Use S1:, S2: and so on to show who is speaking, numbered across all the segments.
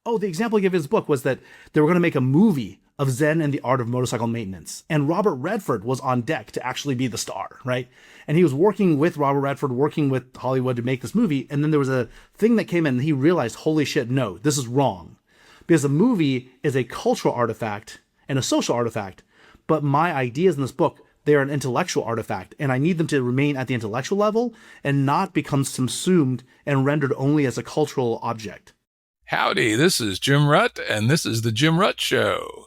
S1: Oh, the example he gave in his book was that they were going to make a movie of Zen and the art of motorcycle maintenance. And Robert Redford was on deck to actually be the star, right? And he was working with Robert Redford, working with Hollywood to make this movie. And then there was a thing that came in and he realized, holy shit, no, this is wrong. Because a movie is a cultural artifact and a social artifact. But my ideas in this book, they are an intellectual artifact. And I need them to remain at the intellectual level and not become subsumed and rendered only as a cultural object.
S2: Howdy, this is Jim Rutt, and this is The Jim Rutt Show.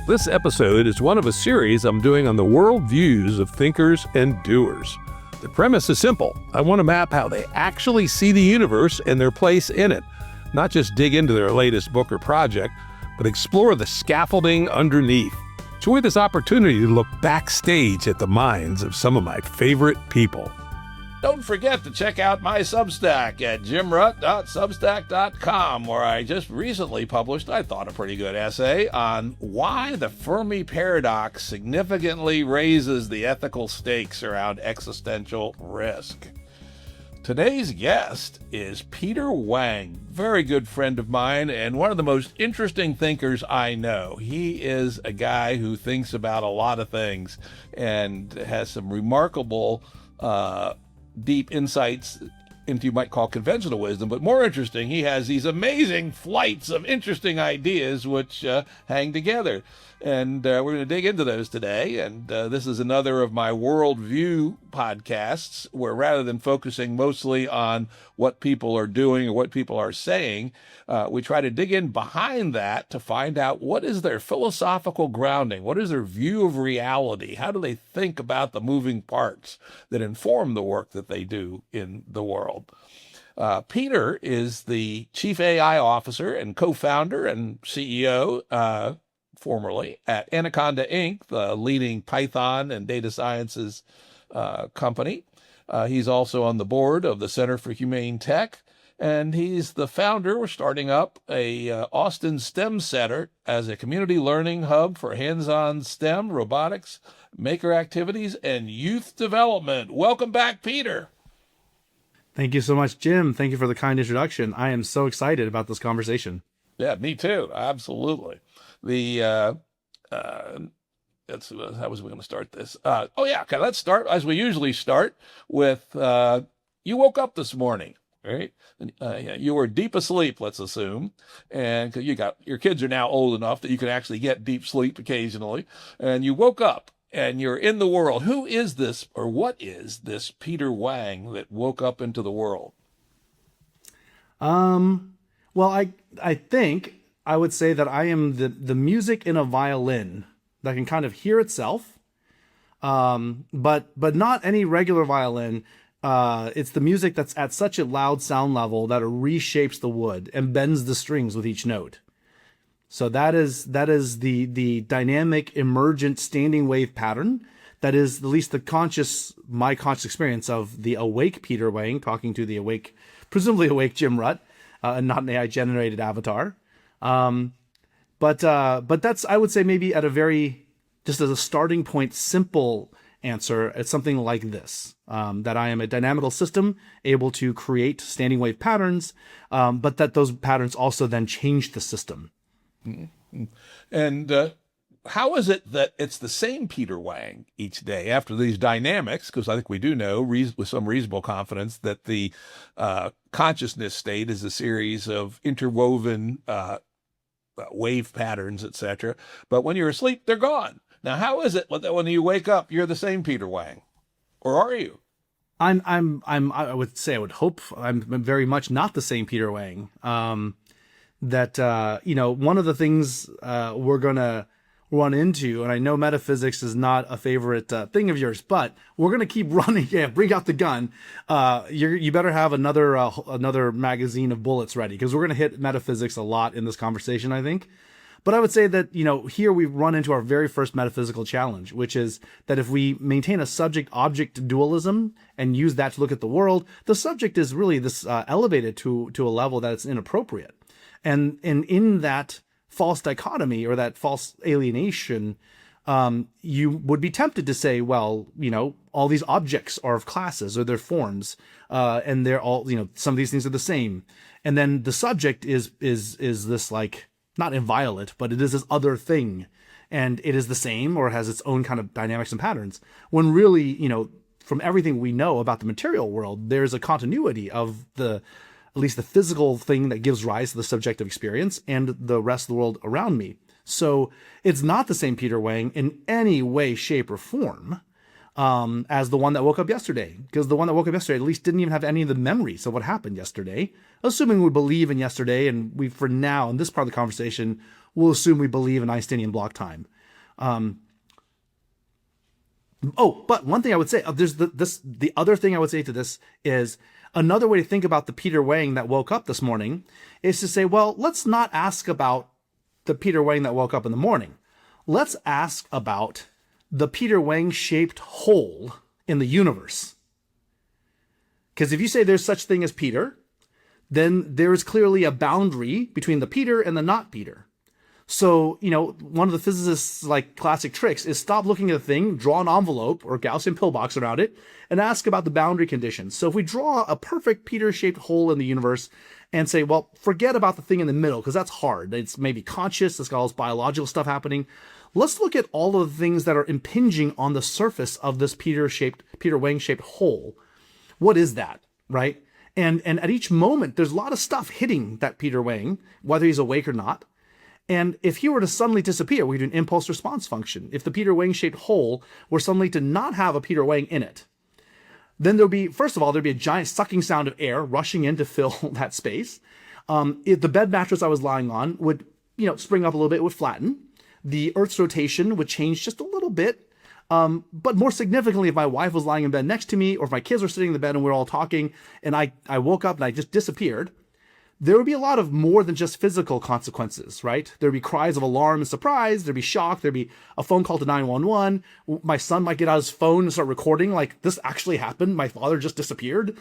S2: This episode is one of a series I'm doing on the worldviews of thinkers and doers. The premise is simple. I want to map how they actually see the universe and their place in it, not just dig into their latest book or project, but explore the scaffolding underneath. Enjoy this opportunity to look backstage at the minds of some of my favorite people. Don't forget to check out my Substack at jimrutt.substack.com, where I just recently published, I thought, a pretty good essay on why the Fermi paradox significantly raises the ethical stakes around existential risk. Today's guest is Peter Wang, very good friend of mine and one of the most interesting thinkers I know. He is a guy who thinks about a lot of things and has some remarkable deep insights into you might call conventional wisdom, but more interesting, he has these amazing flights of interesting ideas which hang together. And we're going to dig into those today. And this is another of my worldview podcasts where rather than focusing mostly on what people are doing or what people are saying, we try to dig in behind that to find out what is their philosophical grounding, what is their view of reality, how do they think about the moving parts that inform the work that they do in the world. Peter is the Chief AI Officer and co-founder and CEO, formerly at Anaconda Inc., the leading Python and data sciences company. He's also on the board of the Center for Humane Tech, and he's the founder. We're starting up a Austin STEM Center as a community learning hub for hands-on STEM, robotics, maker activities, and youth development. Welcome back, Peter.
S1: Thank you so much, Jim. Thank you for the kind introduction. I am so excited about this conversation.
S2: Yeah, me too. Absolutely. How was we going to start this? Okay, let's start as we usually start with, you woke up this morning, right? You were deep asleep, let's assume, and your kids are now old enough that you can actually get deep sleep occasionally, and you woke up and you're in the world. Who is this, or what is this Peter Wang that woke up into the world?
S1: Well, I think I would say that I am the music in a violin that can kind of hear itself, but not any regular violin. It's the music that's at such a loud sound level that it reshapes the wood and bends the strings with each note. So that is the dynamic emergent standing wave pattern. That is at least my conscious experience of the awake Peter Wang talking to the presumably awake Jim Rutt, and not an AI generated avatar. But that's, I would say, maybe at just as a starting point, simple answer, it's something like this, that I am a dynamical system able to create standing wave patterns, but that those patterns also then change the system.
S2: Mm-hmm. And how is it that it's the same Peter Wang each day after these dynamics? Because I think we do know with some reasonable confidence that the consciousness state is a series of interwoven wave patterns, etc. But when you're asleep, they're gone. Now, how is it that when you wake up, you're the same Peter Wang, or are you?
S1: I would hope I'm very much not the same Peter Wang. One of the things we're gonna run into, and I know metaphysics is not a favorite thing of yours, but we're gonna keep running. Yeah, bring out the gun. You better have another magazine of bullets ready, because we're gonna hit metaphysics a lot in this conversation, I think. But I would say that, here we run into our very first metaphysical challenge, which is that if we maintain a subject-object dualism and use that to look at the world, the subject is really this elevated to a level that it's inappropriate. And in that false dichotomy or that false alienation, you would be tempted to say, well, all these objects are of classes or they're forms, and they're all, some of these things are the same. And then the subject is this, like, not inviolate, but it is this other thing, and it is the same or has its own kind of dynamics and patterns. When really, from everything we know about the material world, there's a continuity of at least the physical thing that gives rise to the subjective experience and the rest of the world around me. So it's not the same Peter Wang in any way, shape, or form as the one that woke up yesterday. Because the one that woke up yesterday at least didn't even have any of the memories of what happened yesterday. Assuming we believe in yesterday, and we, for now, in this part of the conversation, we'll assume we believe in Einsteinian block time. But one thing I would say, there's the other thing I would say to this is, another way to think about the Peter Wang that woke up this morning is to say, well, let's not ask about the Peter Wang that woke up in the morning. Let's ask about the Peter Wang-shaped hole in the universe. Because if you say there's such thing as Peter, then there is clearly a boundary between the Peter and the not Peter. So, one of the physicists' classic tricks is stop looking at a thing, draw an envelope or Gaussian pillbox around it, and ask about the boundary conditions. So if we draw a perfect Peter-shaped hole in the universe and say, well, forget about the thing in the middle, because that's hard. It's maybe conscious, it's got all this biological stuff happening. Let's look at all of the things that are impinging on the surface of this Peter Wang-shaped hole. What is that, right? And at each moment, there's a lot of stuff hitting that Peter Wang, whether he's awake or not. And if he were to suddenly disappear, we do an impulse response function. If the Peter Wang-shaped hole were suddenly to not have a Peter Wang in it, then there'd be a giant sucking sound of air rushing in to fill that space. If the bed mattress I was lying on would, spring up a little bit, it would flatten. The Earth's rotation would change just a little bit. But more significantly, if my wife was lying in bed next to me, or if my kids were sitting in the bed and we were all talking, and I woke up and I just disappeared, there would be a lot of more than just physical consequences, right? There'd be cries of alarm and surprise. There'd be shock. There'd be a phone call to 911. My son might get out his phone and start recording, like, this actually happened. My father just disappeared.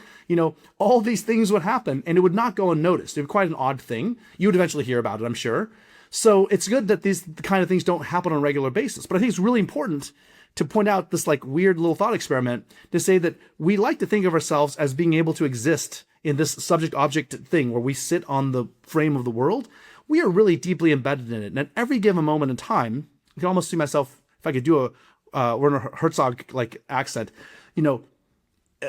S1: All these things would happen, and it would not go unnoticed. It would be quite an odd thing. You would eventually hear about it, I'm sure. So it's good that the kind of things don't happen on a regular basis. But I think it's really important to point out this weird little thought experiment to say that we like to think of ourselves as being able to exist in this subject-object thing where we sit on the frame of the world. We are really deeply embedded in it. And at every given moment in time, I can almost see myself, if I could do a Werner Herzog accent,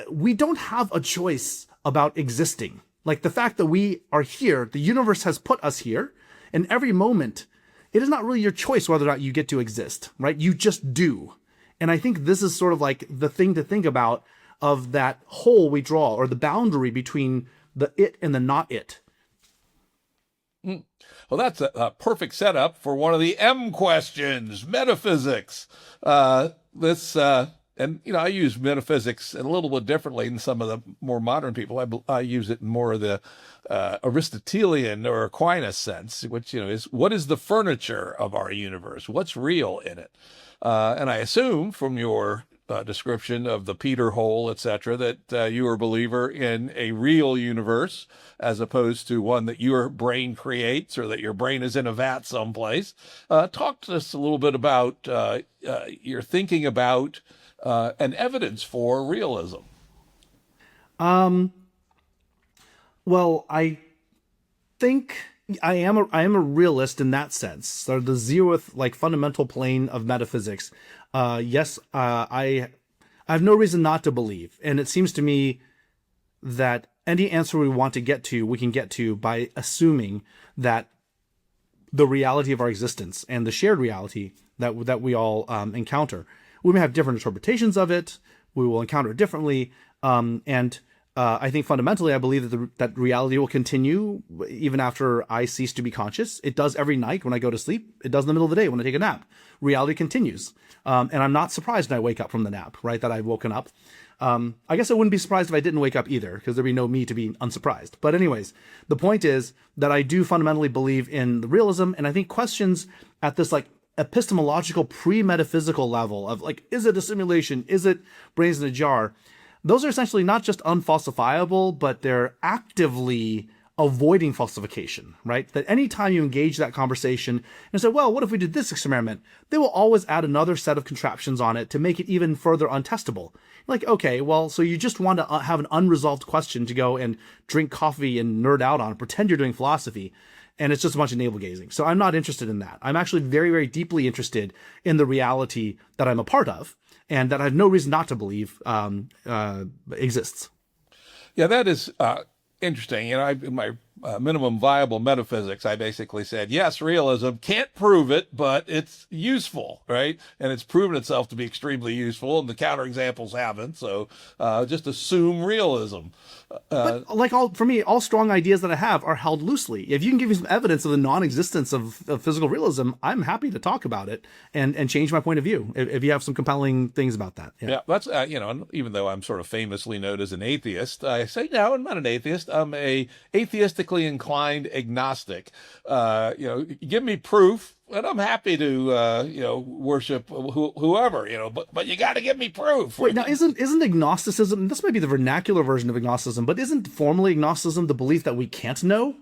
S1: we don't have a choice about existing. The fact that we are here, the universe has put us here, and every moment, it is not really your choice whether or not you get to exist, right? You just do. And I think this is sort of the thing to think about of that hole we draw, or the boundary between the it and the not it.
S2: Well, that's a perfect setup for one of the M questions, metaphysics. And I use metaphysics a little bit differently than some of the more modern people. I use it in more of the Aristotelian or Aquinas sense, which, is what is the furniture of our universe? What's real in it? And I assume from your description of the Peter hole, etc., that you are a believer in a real universe as opposed to one that your brain creates or that your brain is in a vat someplace. Talk to us a little bit about your thinking about and evidence for realism.
S1: Well, I think I am a realist in that sense. So the zeroth, fundamental plane of metaphysics. Yes, I have no reason not to believe. And it seems to me that any answer we want to get to, we can get to by assuming that the reality of our existence and the shared reality that we all encounter. We may have different interpretations of it. We will encounter it differently. I think fundamentally, I believe that reality will continue even after I cease to be conscious. It does every night when I go to sleep. It does in the middle of the day when I take a nap. Reality continues. And I'm not surprised when I wake up from the nap, right, that I've woken up. I guess I wouldn't be surprised if I didn't wake up either, because there'd be no me to be unsurprised. But anyways, the point is that I do fundamentally believe in the realism, and I think questions at this epistemological pre-metaphysical level of is it a simulation? Is it brains in a jar? Those are essentially not just unfalsifiable, but they're actively avoiding falsification, right? That anytime you engage that conversation and say, well, what if we did this experiment? They will always add another set of contraptions on it to make it even further untestable. Like, okay, well, so you just want to have an unresolved question to go and drink coffee and nerd out on, pretend you're doing philosophy, and it's just a bunch of navel gazing. So I'm not interested in that. I'm actually very, very deeply interested in the reality that I'm a part of and that I have no reason not to believe exists.
S2: Yeah, that is interesting. In my minimum viable metaphysics, I basically said, yes, realism can't prove it, but it's useful, right? And it's proven itself to be extremely useful, and the counterexamples haven't. So just assume realism.
S1: But like for me, all strong ideas that I have are held loosely. If you can give me some evidence of the non-existence of physical realism, I'm happy to talk about it and change my point of view if you have some compelling things about that.
S2: Yeah, that's even though I'm sort of famously known as an atheist, I say no, I'm not an atheist. I'm a atheistically inclined agnostic. Give me proof, and I'm happy to worship whoever. But you got to give me proof.
S1: Wait, now isn't agnosticism? This might be the vernacular version of agnosticism, but isn't formally agnosticism the belief that we can't know?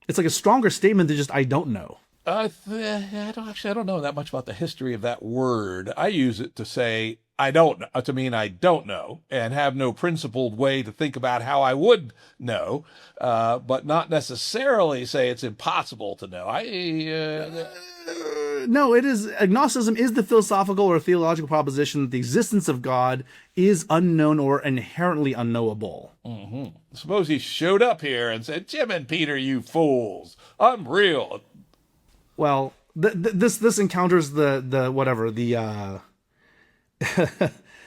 S1: It's like a stronger statement than just I don't know.
S2: I don't know that much about the history of that word. I use it to say I don't know, to mean I don't know, and have no principled way to think about how I would know, but not necessarily say it's impossible to know.
S1: No, it is. Agnosticism is the philosophical or theological proposition that the existence of God is unknown or inherently unknowable.
S2: Mm-hmm. Suppose he showed up here and said, "Jim and Peter, you fools, I'm real."
S1: Well, this encounters the whatever the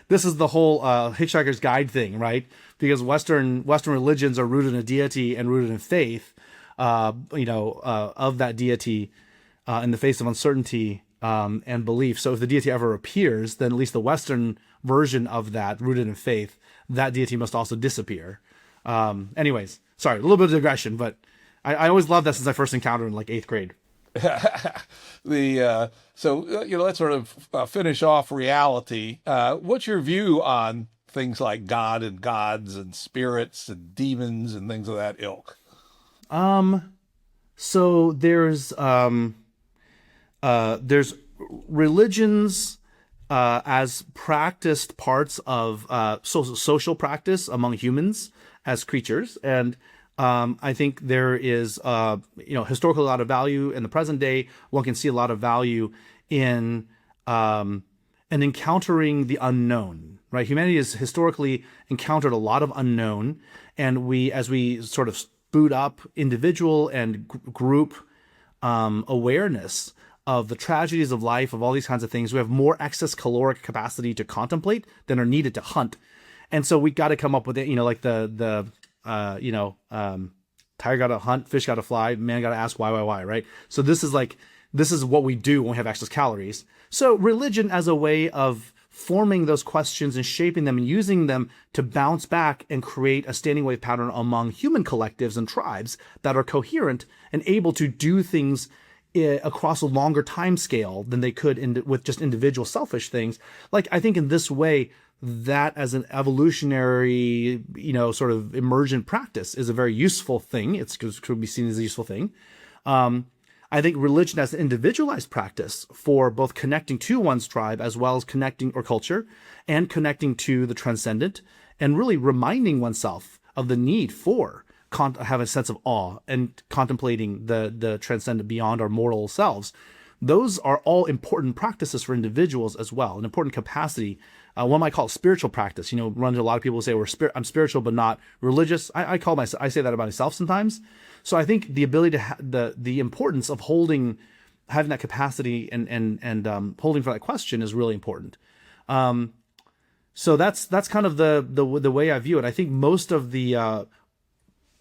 S1: this is the whole Hitchhiker's Guide thing, right? Because Western religions are rooted in a deity and rooted in faith, of that deity in the face of uncertainty and belief. So if the deity ever appears, then at least the Western version of that, rooted in faith, that deity must also disappear. Anyways, sorry, a little bit of digression, but I always loved that since I first encountered it in like 8th grade.
S2: Let's sort of finish off reality. What's your view on things like God and gods and spirits and demons and things of that ilk?
S1: So there's religions as practiced parts of social practice among humans as creatures, and I think there is, historically a lot of value in the present day. One can see a lot of value in encountering the unknown, right? Humanity has historically encountered a lot of unknown, and as we sort of boot up individual and group awareness of the tragedies of life, of all these kinds of things, we have more excess caloric capacity to contemplate than are needed to hunt. And so we got to come up with it, like tiger got to hunt, fish got to fly, man got to ask why, right? So this is what we do when we have excess calories. So religion as a way of forming those questions and shaping them and using them to bounce back and create a standing wave pattern among human collectives and tribes that are coherent and able to do things across a longer time scale than they could with just individual selfish things. Like, I think in this way, that as an evolutionary, sort of emergent practice is a very useful thing. It could be seen as a useful thing. I think religion as an individualized practice for both connecting to one's tribe as well as connecting or culture and connecting to the transcendent and really reminding oneself of the need for have a sense of awe and contemplating the transcendent beyond our mortal selves. Those are all important practices for individuals as well, an important capacity. One might call it spiritual practice. Run into a lot of people who say I'm spiritual but not religious. I say that about myself sometimes. So I think the ability to the importance of having that capacity and holding for that question is really important. So that's kind of the way I view it. I think most of the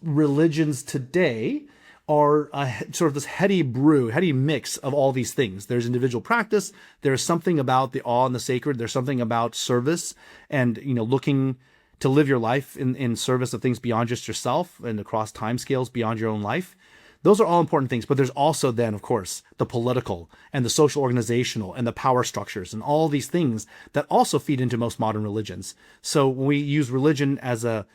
S1: religions today are sort of this heady mix of all these things. There's individual practice. There's something about the awe and the sacred. There's something about service and, looking to live your life in service of things beyond just yourself and across time scales beyond your own life. Those are all important things. But there's also then, of course, the political and the social organizational and the power structures and all these things that also feed into most modern religions. So when we use religion as a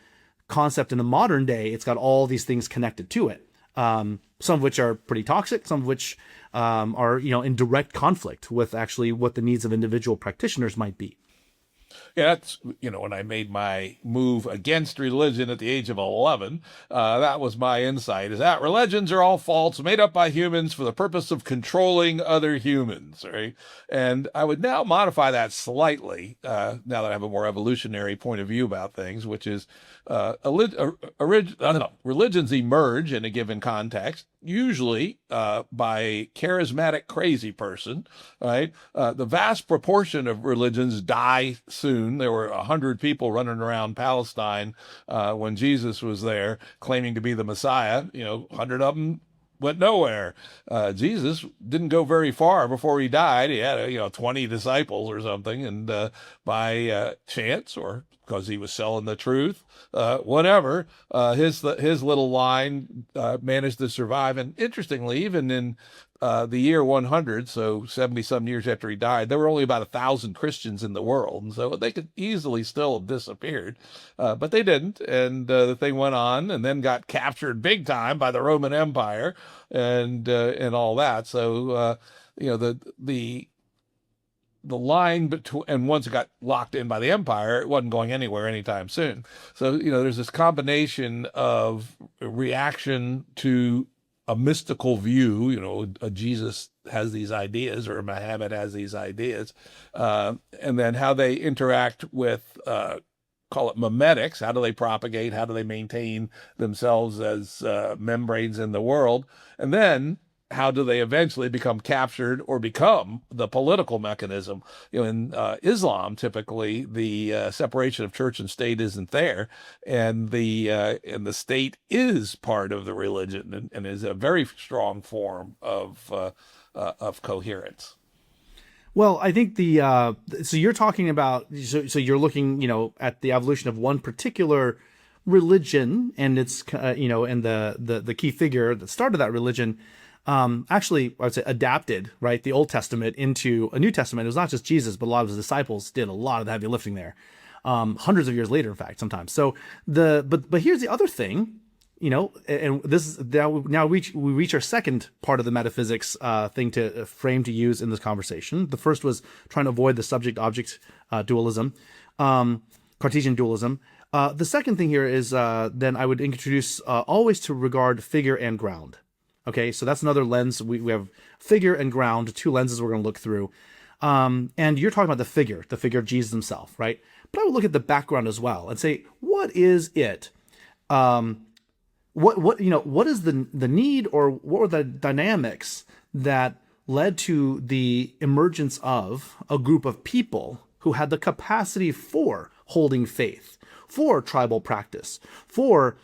S1: concept in the modern day, it's got all these things connected to it. Some of which are pretty toxic, some of which are, in direct conflict with actually what the needs of individual practitioners might be.
S2: Yeah, that's, when I made my move against religion at the age of 11, that was my insight, is that religions are all false, made up by humans for the purpose of controlling other humans, right? And I would now modify that slightly, now that I have a more evolutionary point of view about things, which is, religions emerge in a given context, usually by charismatic crazy person, right? The vast proportion of religions die soon. There were 100 people running around Palestine when Jesus was there, claiming to be the Messiah. 100 of them went nowhere. Jesus didn't go very far before he died. He had 20 disciples or something, and by chance or because he was selling the truth, whatever, his little line managed to survive. And interestingly, even in the year 100, so 70 some years after he died, there were only about 1,000 Christians in the world, and so they could easily still have disappeared, but they didn't. And the thing went on, and then got captured big time by the Roman Empire, and all that. So the line between, and once it got locked in by the empire, it wasn't going anywhere anytime soon. So, there's this combination of reaction to a mystical view, a Jesus has these ideas or Muhammad has these ideas, and then how they interact with, call it memetics. How do they propagate? How do they maintain themselves as membranes in the world? And then how do they eventually become captured or become the political mechanism? In Islam, typically the separation of church and state isn't there, and the state is part of the religion and is a very strong form of coherence.
S1: Well, I think so you're talking about, so you're looking, at the evolution of one particular religion, and it's, and the key figure that started that religion, actually, I would say adapted, right, the Old Testament into a New Testament. It was not just Jesus, but a lot of his disciples did a lot of the heavy lifting there, hundreds of years later, in fact, sometimes. So but here's the other thing, and this is now we reach our second part of the metaphysics thing to frame to use in this conversation. The first was trying to avoid the subject-object dualism, Cartesian dualism. The second thing here is then I would introduce always to regard figure and ground. Okay, so that's another lens. We have figure and ground, two lenses we're going to look through. And you're talking about the figure of Jesus himself, right? But I would look at the background as well and say, what is it? What is the need, or what were the dynamics that led to the emergence of a group of people who had the capacity for holding faith, for tribal practice, for,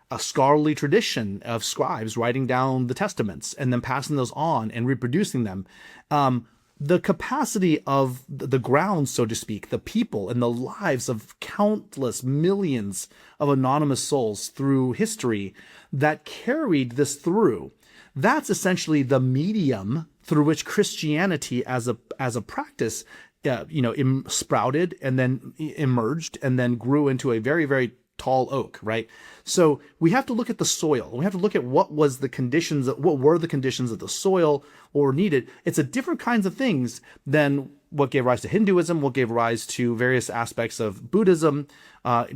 S1: a scholarly tradition of scribes writing down the testaments and then passing those on and reproducing them. The capacity of the ground, so to speak, the people and the lives of countless millions of anonymous souls through history that carried this through. That's essentially the medium through which Christianity as a practice, sprouted and then emerged and then grew into a very, very tall oak, right? So we have to look at the soil. We have to look at what were the conditions of the soil, what were needed. It's a different kinds of things than what gave rise to Hinduism, what gave rise to various aspects of Buddhism,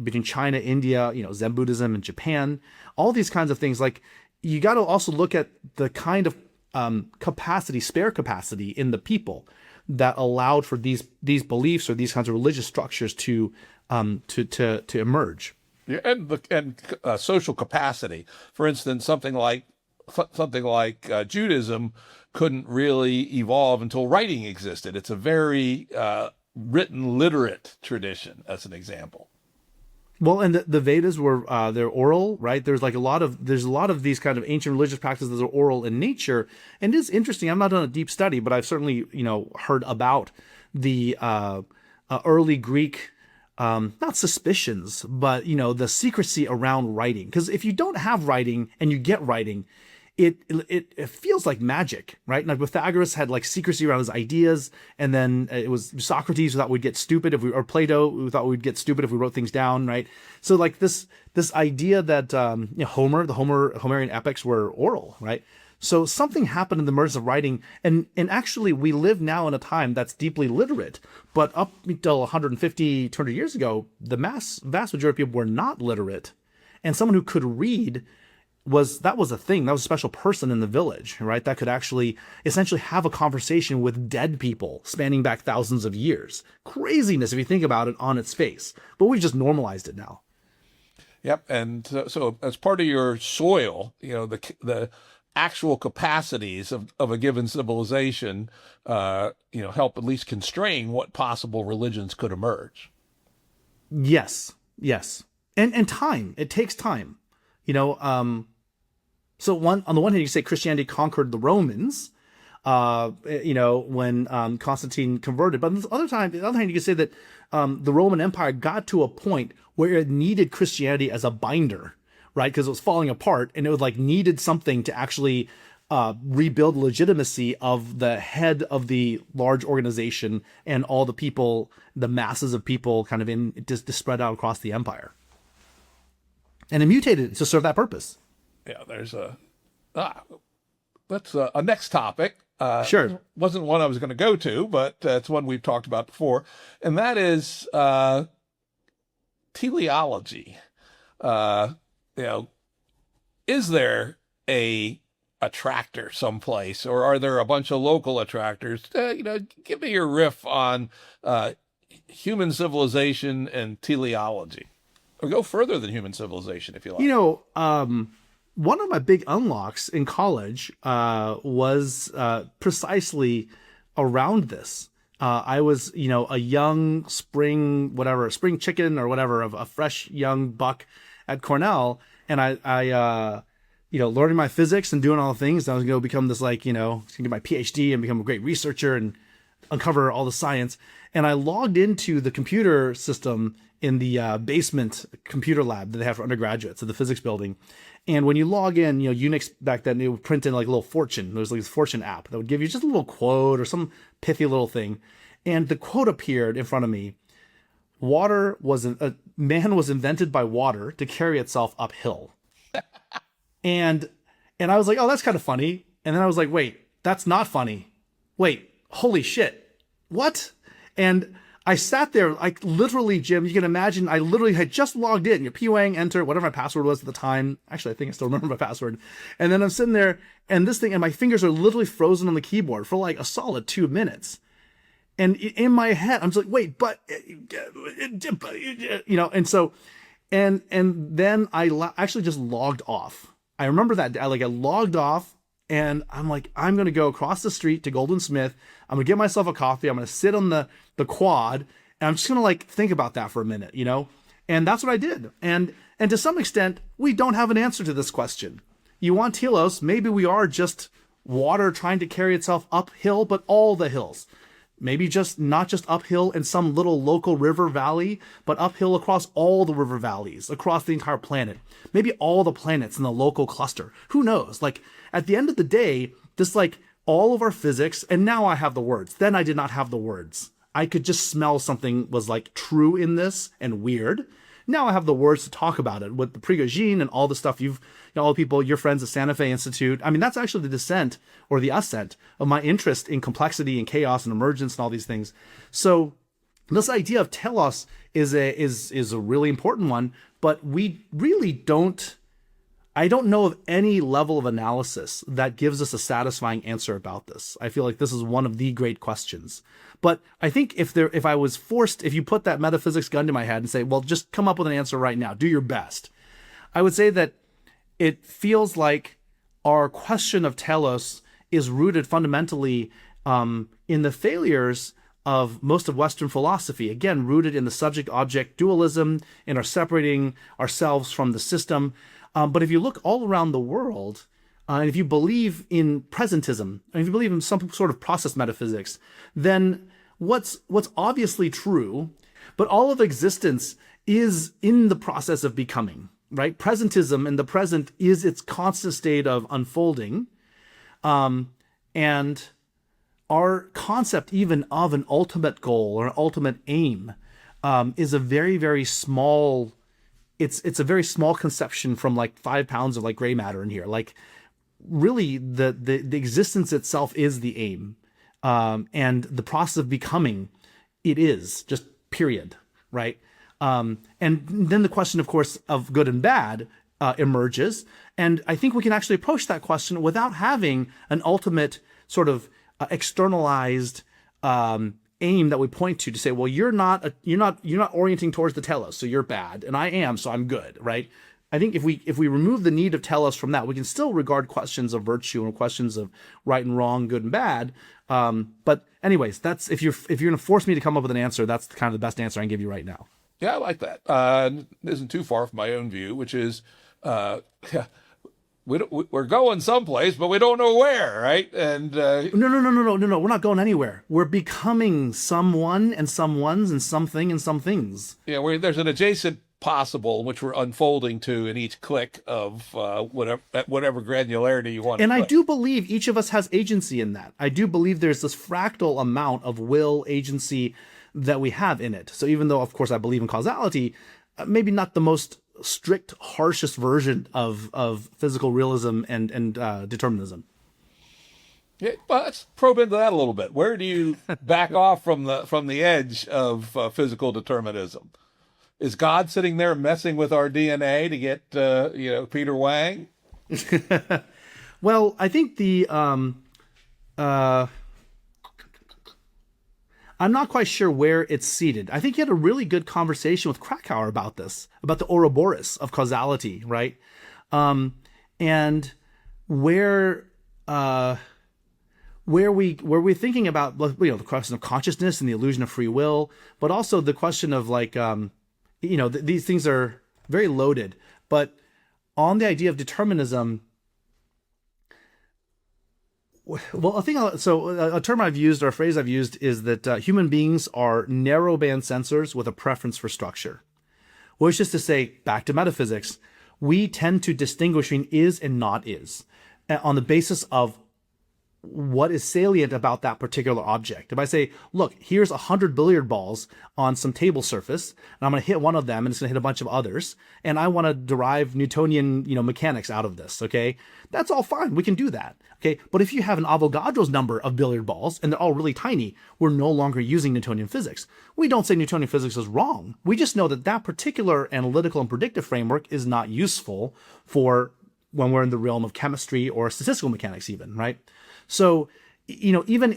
S1: between China, India, Zen Buddhism and Japan, all these kinds of things. Like, you got to also look at the kind of spare capacity in the people that allowed for these beliefs or these kinds of religious structures to emerge.
S2: Yeah, and social capacity. For instance, something like Judaism couldn't really evolve until writing existed. It's a very written, literate tradition, as an example.
S1: Well, and the Vedas were they're oral, right? There's a lot of these kind of ancient religious practices that are oral in nature, and it is interesting. I'm not done a deep study, but I've certainly heard about the early Greek. Not suspicions, but the secrecy around writing. Because if you don't have writing and you get writing, it feels like magic, right? Like Pythagoras had like secrecy around his ideas, and then it was Socrates who thought we'd get stupid or Plato who thought we'd get stupid if we wrote things down, right? So like this idea that Homer, the Homerian epics were oral, right? So something happened in the emergence of writing, and actually we live now in a time that's deeply literate, but up until 150, 200 years ago, the vast majority of people were not literate, and someone who could read was a thing. That was a special person in the village, right? That could actually essentially have a conversation with dead people spanning back thousands of years. Craziness if you think about it on its face, but we've just normalized it now.
S2: Yep, and so as part of your soil, the actual capacities of a given civilization, help at least constrain what possible religions could emerge.
S1: Yes, and time. It takes time, So on the one hand, you say Christianity conquered the Romans, when Constantine converted. But on the other hand, you could say that the Roman Empire got to a point where it needed Christianity as a binder, right? Because it was falling apart, and it was like needed something to actually rebuild legitimacy of the head of the large organization and all the people, the masses of people, kind of just spread out across the empire. And it mutated to serve that purpose.
S2: Yeah, there's that's a next topic.
S1: Sure.
S2: Wasn't one I was going to go to, but it's one we've talked about before, and that is teleology. Is there a attractor someplace, or are there a bunch of local attractors? Give me your riff on human civilization and teleology, or go further than human civilization if you like.
S1: One of my big unlocks in college was precisely around this. I was, a young spring chicken or whatever, of a fresh young buck at Cornell, and I learning my physics and doing all the things. I was going to become this going to get my PhD and become a great researcher and uncover all the science. And I logged into the computer system in the basement computer lab that they have for undergraduates at the physics building. And when you log in, Unix back then, it would print in like a little fortune. There was like this fortune app that would give you just a little quote or some pithy little thing. And the quote appeared in front of me. Man was invented by water to carry itself uphill. And I was like, oh, that's kind of funny. And then I was like, wait, that's not funny. Wait, holy shit. What? And I sat there, like literally, Jim, you can imagine, I literally had just logged in, P Wang, enter, whatever my password was at the time. Actually, I think I still remember my password. And then I'm sitting there, and my fingers are literally frozen on the keyboard for like a solid 2 minutes. And in my head, I'm just like, wait, but, and so, and then I actually just logged off. I remember that, I logged off, and I'm like, I'm going to go across the street to Golden Smith. I'm going to get myself a coffee. I'm going to sit on the quad, and I'm just going to think about that for a minute, And that's what I did. And to some extent, we don't have an answer to this question. You want telos, maybe we are just water trying to carry itself uphill, but all the hills. Maybe not just uphill in some little local river valley, but uphill across all the river valleys, across the entire planet. Maybe all the planets in the local cluster. Who knows? At the end of the day, this all of our physics, and now I have the words. Then I did not have the words. I could just smell something was true in this and weird. Now I have the words to talk about it with the Prigogine and all the stuff all the people, your friends at Santa Fe Institute. I mean, that's actually the descent or the ascent of my interest in complexity and chaos and emergence and all these things. So this idea of telos is a really important one, but we really I don't know of any level of analysis that gives us a satisfying answer about this. I feel like this is one of the great questions. But I think if you put that metaphysics gun to my head and say, well, just come up with an answer right now, do your best, I would say that it feels like our question of telos is rooted fundamentally in the failures of most of Western philosophy, again, rooted in the subject-object dualism, in our separating ourselves from the system. But if you look all around the world, and if you believe in presentism, and if you believe in some sort of process metaphysics, then what's obviously true, but all of existence is in the process of becoming. right? Presentism in the present is its constant state of unfolding. And our concept even of an ultimate goal or an ultimate aim is a very, very small, it's a very small conception from like 5 pounds of like gray matter in here. Like really the existence itself is the aim. And the process of becoming, it is just period, right? And then the question, of course, of good and bad emerges. And I think we can actually approach that question without having an ultimate sort of externalized aim that we point to say, well, you're not orienting towards the telos, so you're bad, and I am, so I'm good, right? I think if we remove the need of telos from that, we can still regard questions of virtue and questions of right and wrong, good and bad. But anyways, that's if you're going to force me to come up with an answer, that's kind of the best answer I can give you right now.
S2: Yeah, I like that. Isn't too far from my own view, which is we're going someplace, but we don't know where, right? And
S1: No. We're not going anywhere. We're becoming someone and someones and something and some things.
S2: Yeah, there's an adjacent possible which we're unfolding to in each click of whatever granularity you want.
S1: And I do believe each of us has agency in that. I do believe there's this fractal amount of will agency that we have in it. So even though, of course, I believe in causality, maybe not the most strict, harshest version of physical realism and determinism.
S2: Yeah, well, let's probe into that a little bit. Where do you back off from the edge of physical determinism? Is God sitting there messing with our DNA to get Peter Wang?
S1: Well, I think I'm not quite sure where it's seated. I think you had a really good conversation with Krakauer about this, about the Ouroboros of causality, right? And where we're thinking about, the question of consciousness and the illusion of free will, but also the question of like, these things are very loaded. But on the idea of determinism, well, a term I've used or a phrase I've used is that human beings are narrowband sensors with a preference for structure. Which is to say, back to metaphysics, we tend to distinguish between is and not is on the basis of what is salient about that particular object. If I say, look, here's 100 billiard balls on some table surface, and I'm going to hit one of them, and it's going to hit a bunch of others, and I want to derive Newtonian, mechanics out of this, okay? That's all fine. We can do that, okay? But if you have an Avogadro's number of billiard balls, and they're all really tiny, we're no longer using Newtonian physics. We don't say Newtonian physics is wrong. We just know that that particular analytical and predictive framework is not useful for when we're in the realm of chemistry or statistical mechanics even, right? So, even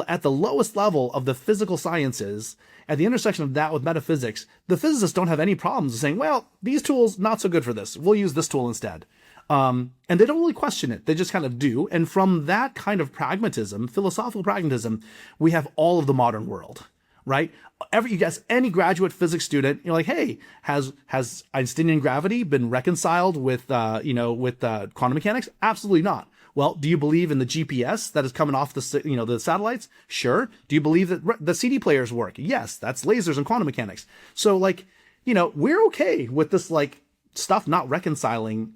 S1: at the lowest level of the physical sciences, at the intersection of that with metaphysics, the physicists don't have any problems saying, well, these tools, not so good for this. We'll use this tool instead. And they don't really question it. They just kind of do. And from that kind of pragmatism, philosophical pragmatism, we have all of the modern world, right? You guys, any graduate physics student, you're like, hey, has Einsteinian gravity been reconciled with quantum mechanics? Absolutely not. Well, do you believe in the GPS that is coming off the satellites? Sure. Do you believe that the CD players work? Yes, that's lasers and quantum mechanics. So we're okay with this stuff not reconciling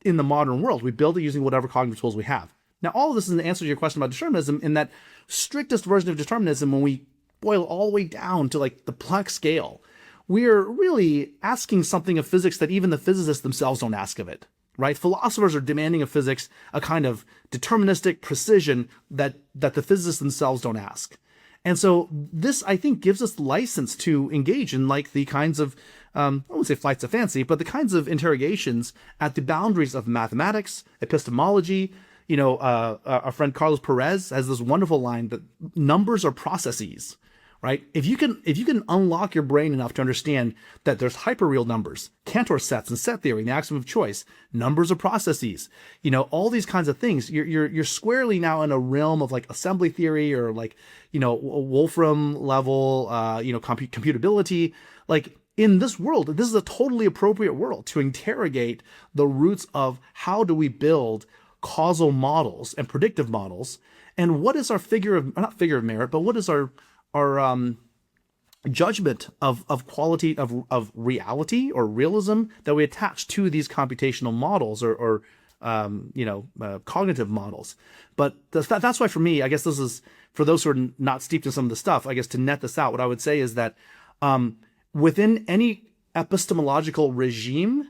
S1: in the modern world. We build it using whatever cognitive tools we have. Now, all of this is an answer to your question about determinism in that strictest version of determinism, when we boil all the way down to the Planck scale, we're really asking something of physics that even the physicists themselves don't ask of it. Right? Philosophers are demanding of physics a kind of deterministic precision that the physicists themselves don't ask. And so this, I think, gives us license to engage in the kinds of, I wouldn't say flights of fancy, but the kinds of interrogations at the boundaries of mathematics, epistemology. Our friend Carlos Perez has this wonderful line that numbers are processes. Right? If you can unlock your brain enough to understand that there's hyperreal numbers, Cantor sets and set theory, and the axiom of choice, numbers are processes, all these kinds of things, you're squarely now in a realm of assembly theory or Wolfram level, computability. In this world, this is a totally appropriate world to interrogate the roots of how do we build causal models and predictive models, and what is our not figure of merit, but what is our judgment of quality of reality or realism that we attach to these computational models or cognitive models. But that's why for me, I guess this is for those who are not steeped in some of the stuff, I guess to net this out, what I would say is that within any epistemological regime,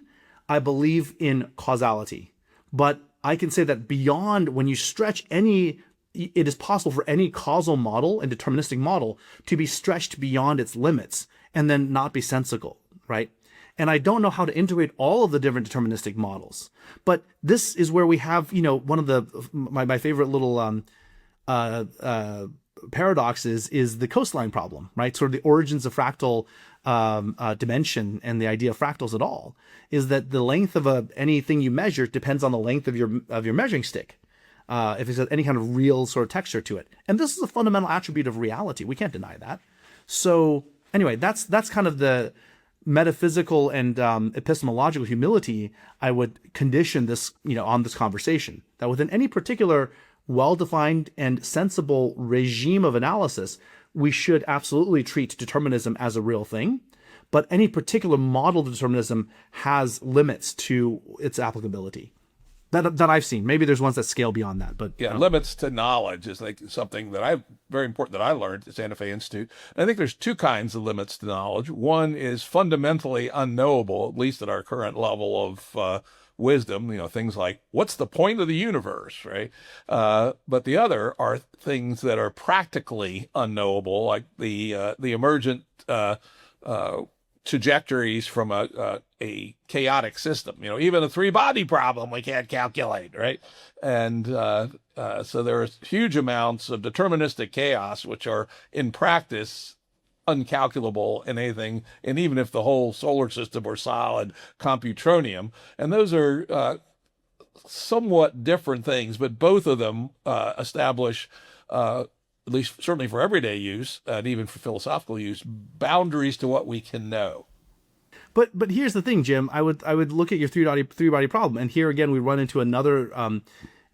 S1: I believe in causality. But I can say that beyond, when you stretch any, it is possible for any causal model and deterministic model to be stretched beyond its limits and then not be sensical, right? And I don't know how to integrate all of the different deterministic models. But this is where we have, one of my favorite little paradoxes is the coastline problem, right? Sort of the origins of fractal dimension and the idea of fractals at all is that the length of anything you measure depends on the length of your measuring stick. If it's any kind of real sort of texture to it. And this is a fundamental attribute of reality. We can't deny that. So anyway, that's kind of the metaphysical and epistemological humility I would condition this, on this conversation. That within any particular well-defined and sensible regime of analysis, we should absolutely treat determinism as a real thing. But any particular model of determinism has limits to its applicability. That I've seen. Maybe there's ones that scale beyond that, but
S2: yeah, limits to knowledge is like something that very important that I learned at Santa Fe Institute. And I think there's two kinds of limits to knowledge. One is fundamentally unknowable, at least at our current level of wisdom. Things like what's the point of the universe, right? But the other are things that are practically unknowable, like the emergent trajectories from a chaotic system. Even a three-body problem we can't calculate, right? And so there are huge amounts of deterministic chaos, which are in practice uncalculable in anything, and even if the whole solar system were solid computronium. And those are somewhat different things, but both of them establish at least certainly for everyday use and even for philosophical use, boundaries to what we can know.
S1: But here's the thing, Jim. I would look at your three body problem, and here again we run into another.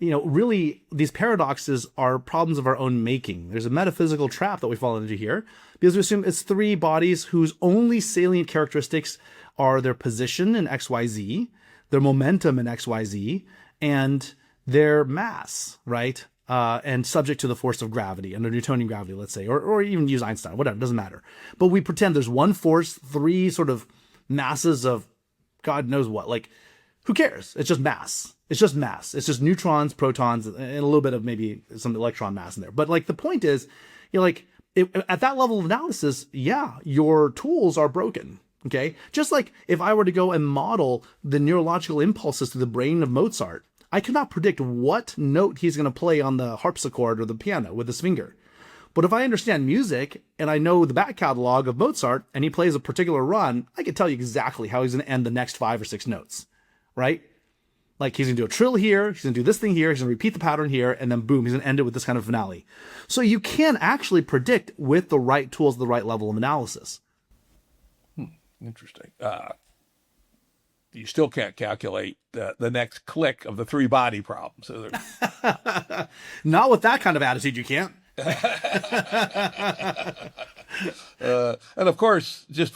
S1: Really these paradoxes are problems of our own making. There's a metaphysical trap that we fall into here because we assume it's three bodies whose only salient characteristics are their position in XYZ, their momentum in XYZ, and their mass, right? And subject to the force of gravity, under Newtonian gravity, let's say, or even use Einstein, whatever, doesn't matter. But we pretend there's one force, three sort of masses of God knows what. Like, who cares? It's just mass. It's just mass. It's just neutrons, protons, and a little bit of maybe some electron mass in there. But like the point is, at that level of analysis, yeah, your tools are broken. Okay, just like if I were to go and model the neurological impulses to the brain of Mozart, I cannot predict what note he's going to play on the harpsichord or the piano with his finger. But if I understand music and I know the back catalog of Mozart and he plays a particular run, I can tell you exactly how he's going to end the next 5 or 6 notes, right? Like he's going to do a trill here, he's going to do this thing here, he's going to repeat the pattern here, and then boom, he's going to end it with this kind of finale. So you can actually predict with the right tools, the right level of analysis.
S2: Interesting. You still can't calculate the next click of the three-body problem. So
S1: not with that kind of attitude, you can't.
S2: And of course, just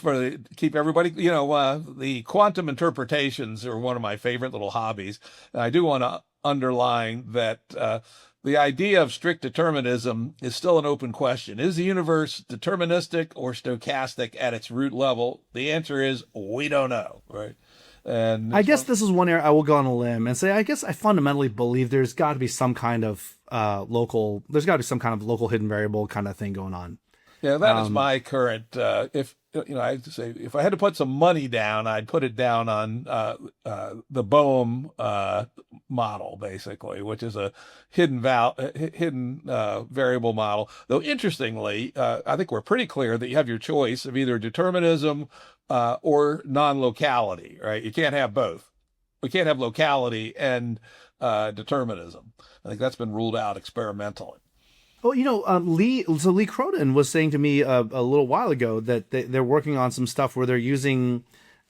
S2: keep everybody, the quantum interpretations are one of my favorite little hobbies. And I do want to underline that the idea of strict determinism is still an open question. Is the universe deterministic or stochastic at its root level? The answer is we don't know, right? And
S1: I guess this is one area I will go on a limb and say, I guess I fundamentally believe there's got to be some kind of local hidden variable kind of thing going on.
S2: Yeah, that is my current, I have to say, if I had to put some money down, I'd put it down on the Bohm model, basically, which is a hidden variable model. Though interestingly, I think we're pretty clear that you have your choice of either determinism or non-locality, right? You can't have both. We can't have locality and determinism. I think that's been ruled out experimentally.
S1: Well, Lee Cronin was saying to me a little while ago that they're working on some stuff where they're using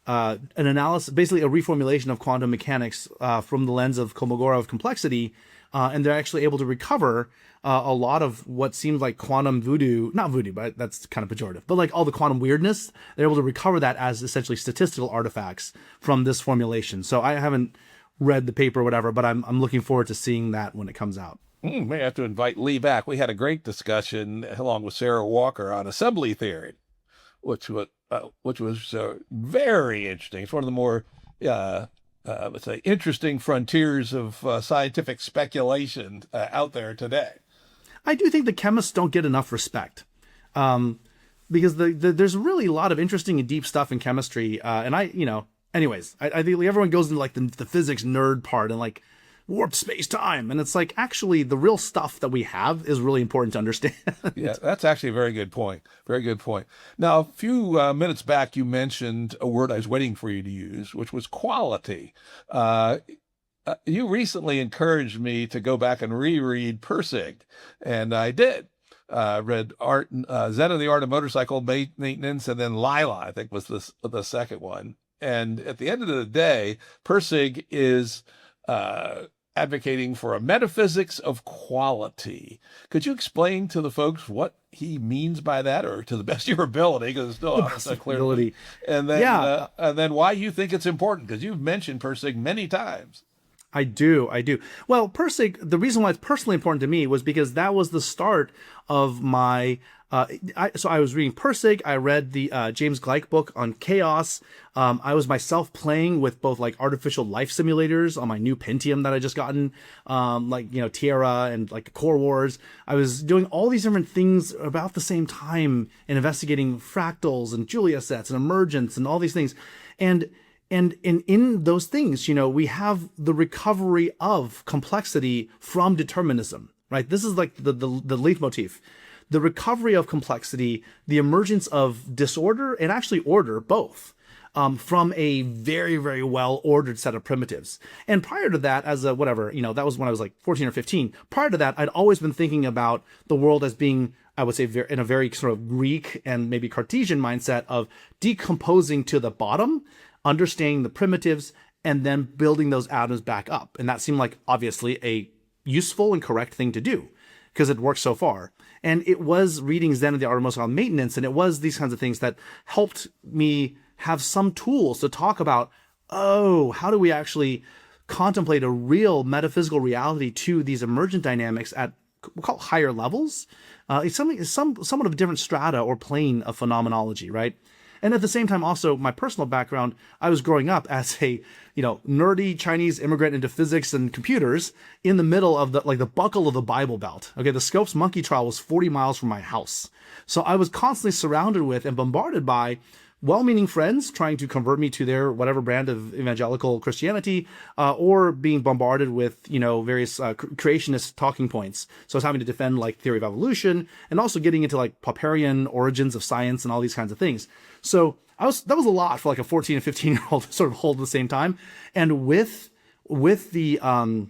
S1: an analysis, basically a reformulation of quantum mechanics from the lens of Kolmogorov complexity and they're actually able to recover a lot of what seems like quantum voodoo, not voodoo, but that's kind of pejorative, but like all the quantum weirdness, they're able to recover that as essentially statistical artifacts from this formulation. So I haven't read the paper or whatever, but I'm looking forward to seing that when it comes out.
S2: May have to invite Lee back. We had a great discussion along with Sarah Walker on assembly theory, which was very interesting. It's one of the more let's say interesting frontiers of scientific speculation out there today.
S1: I do think the chemists don't get enough respect, because there's really a lot of interesting and deep stuff in chemistry. And I think everyone goes into like the physics nerd part and like warped space time, and it's like actually the real stuff that we have is really important to understand.
S2: Yeah, that's actually a very good point. Very good point. Now, a few minutes back, you mentioned a word I was waiting for you to use, which was quality. You recently encouraged me to go back and reread Pirsig, and I did. Read Zen and the Art of Motorcycle Maintenance, and then Lila, I think was the second one. And at the end of the day, Pirsig is advocating for a metaphysics of quality. Could you explain to the folks what he means by that, or to the best of your ability, because it's still not clear. And then why you think it's important, because you've mentioned Pirsig many times.
S1: I do. Well, Pirsig, the reason why it's personally important to me was because that was the start of my, so I was reading Pirsig, I read the James Gleick book on chaos. I was myself playing with both like artificial life simulators on my new Pentium that I just gotten, Tierra and like Core Wars. I was doing all these different things about the same time and investigating fractals and Julia sets and emergence and all these things. And in those things, we have the recovery of complexity from determinism, right? This is like the leitmotif. The recovery of complexity, the emergence of disorder and actually order, both, from a very, very well-ordered set of primitives. And prior to that, as that was when I was like 14 or 15. Prior to that, I'd always been thinking about the world as being, I would say, in a very sort of Greek and maybe Cartesian mindset of decomposing to the bottom, understanding the primitives, and then building those atoms back up. And that seemed like obviously a useful and correct thing to do because it worked so far. And it was reading Zen and the Art of Motorcycle Maintenance, and it was these kinds of things that helped me have some tools to talk about, how do we actually contemplate a real metaphysical reality to these emergent dynamics at, we'll call it higher levels? It's somewhat of a different strata or plane of phenomenology, right? And at the same time, also my personal background, I was growing up as a, nerdy Chinese immigrant into physics and computers in the middle of the buckle of the Bible Belt. Okay, the Scopes monkey trial was 40 miles from my house. So I was constantly surrounded with and bombarded by well-meaning friends trying to convert me to their whatever brand of evangelical Christianity, or being bombarded with, various creationist talking points. So I was having to defend like theory of evolution and also getting into like Popperian origins of science and all these kinds of things. So that was a lot for like a 14 and 15-year-old to sort of hold at the same time. And with Zen and